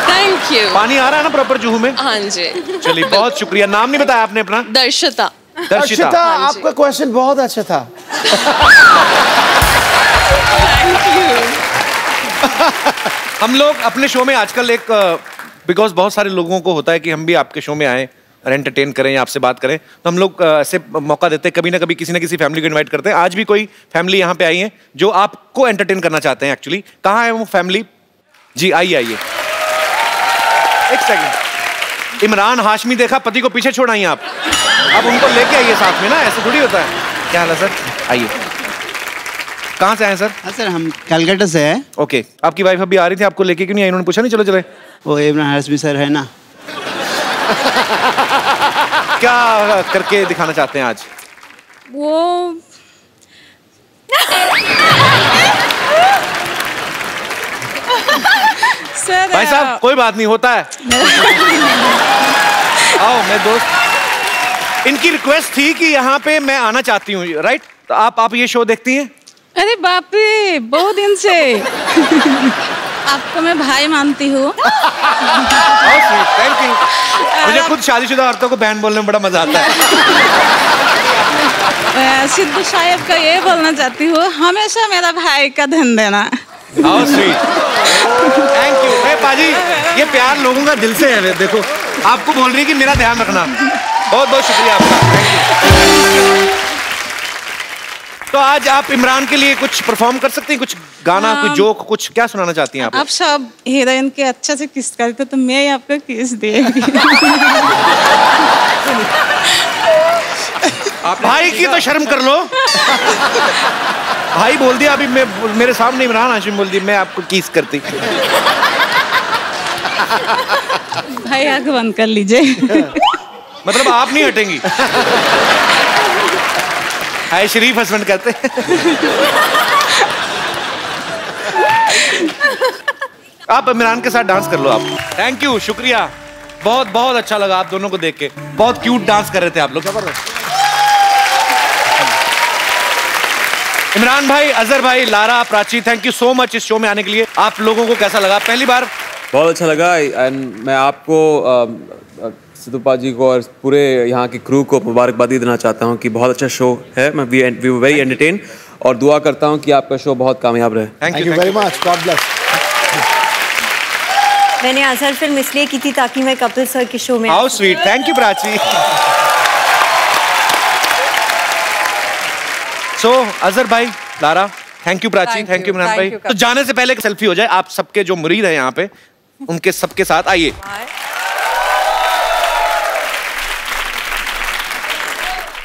Thank you. पानी आ रहा है ना प्रॉपर जुहू में? हाँ जी। चलिए, बहुत शुक्रिया। नाम नहीं बताया आपने अपना? दर्शिता। दर्शिता, आपका क्वेश्चन बहुत अच्छा था। हम लोग अपने शो में आजकल एक बिकॉज बहुत सारे लोगों को होता है कि हम भी आपके शो में आए और एंटरटेन करें या आपसे बात करें, तो हम लोग ऐसे मौका देते हैं, कभी ना कभी किसी ना किसी फैमिली को इनवाइट करते हैं। आज भी कोई फैमिली यहाँ पे आई है जो आपको एंटरटेन करना चाहते हैं। एक्चुअली कहाँ है वो फैमिली? जी आइए। एक सेकंड। इमरान हाशमी देखा, पति को पीछे छोड़ आई आप। अब उनको लेके आइए साथ में ना, ऐसे थोड़ी होता है। क्या हाल है सर? आइए। कहाँ से आए सर? हाँ सर, हम कलकत्ता से हैं। ओके, आपकी वाइफ अभी आ रही थी, आपको लेके क्यों नहीं आई? उन्होंने पूछा नहीं? चलो चले। वो इमरान हाशमी सर है ना। क्या करके दिखाना चाहते हैं आज? वो सर भाई साहब कोई बात नहीं, होता है। आओ मैं दोस्त। इनकी रिक्वेस्ट थी कि यहाँ पे मैं आना चाहती हूँ, राइट? तो आप ये शो देखती हैं? अरे बाप रे, बहुत दिन से। आपको मैं भाई मानती हूँ। Thank you. मुझे खुद शादीशुदा औरतों को बहन बोलने में बड़ा मजा आता है। सिद्धू साहब का ये बोलना चाहती हूँ, हमेशा मेरा भाई का ध्यान देना। How sweet. Thank you. पाजी, ये प्यार लोगों का दिल से है। देखो, आपको बोल रही है कि मेरा ध्यान रखना। बहुत बहुत शुक्रिया आपका। Thank you. तो आज आप इमरान के लिए कुछ परफॉर्म कर सकती हैं? कुछ गाना, कुछ जोक, कुछ क्या सुनाना चाहती हैं आप सब हीरोइन के अच्छा से किस करते तो मैं आपको किस देगी। भाई की तो शर्म कर लो। भाई बोल दिया अभी, मैं मेरे सामने इमरान हाशमी बोल दिया, मैं आपको किस करती। भाई आंख बंद कर लीजिए। मतलब आप नहीं हटेंगी? हाय शरीफ हस्बैंड कहते हैं। आप इमरान के साथ डांस कर लो आप। थैंक यू, शुक्रिया। बहुत बहुत अच्छा लगा आप दोनों को देख के। बहुत क्यूट डांस कर रहे थे आप लोग। जबरदस्त। इमरान भाई, अजहर भाई, Lara, Prachi, thank you so much इस शो में आने के लिए। आप लोगों को कैसा लगा पहली बार? बहुत अच्छा लगा। एंड मैं आपको, सिद्धू जी को और पूरे यहाँ की क्रू को मुबारकबादी देना चाहता हूँ कि बहुत अच्छा शो है। मैं वी वेरी एंटरटेन और दुआ करता हूँ कि आपका शो बहुत कामयाब रहे। Thank you very much. God bless. मैंने अजहर फिल्म इसलिए की थी ताकि मैं कपिल सर के शो में। How sweet. Thank you Prachi. So Azhar भाई, Lara, thank you Prachi, thank you Imran भाई। तो जाने से पहले एक सेल्फी हो जाए आप सबके जो मुरीद हैं यहाँ पे, उनके सबके साथ आइए।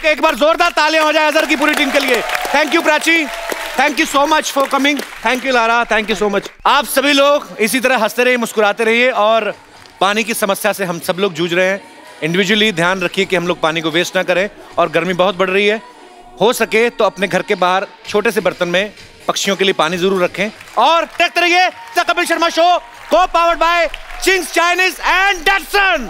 एक बार जोरदार तालियां हो जाए अजहर की पूरी टीम के लिए। Thank you Prachi, thank you so much for coming. Thank you Lara, thank you so much. आप सभी लोग इसी तरह हंसते रहिए, मुस्कुराते रहिए। और पानी की समस्या से हम सब लोग जूझ रहे हैं। इंडिविजुअली ध्यान रखिए कि हम लोग पानी को वेस्ट ना करें। और गर्मी बहुत बढ़ रही है, हो सके तो अपने घर के बाहर छोटे से बर्तन में पक्षियों के लिए पानी जरूर रखें। और देखते रहिए द कपिल शर्मा शो, को powered by Ching's Chinese and Datsun.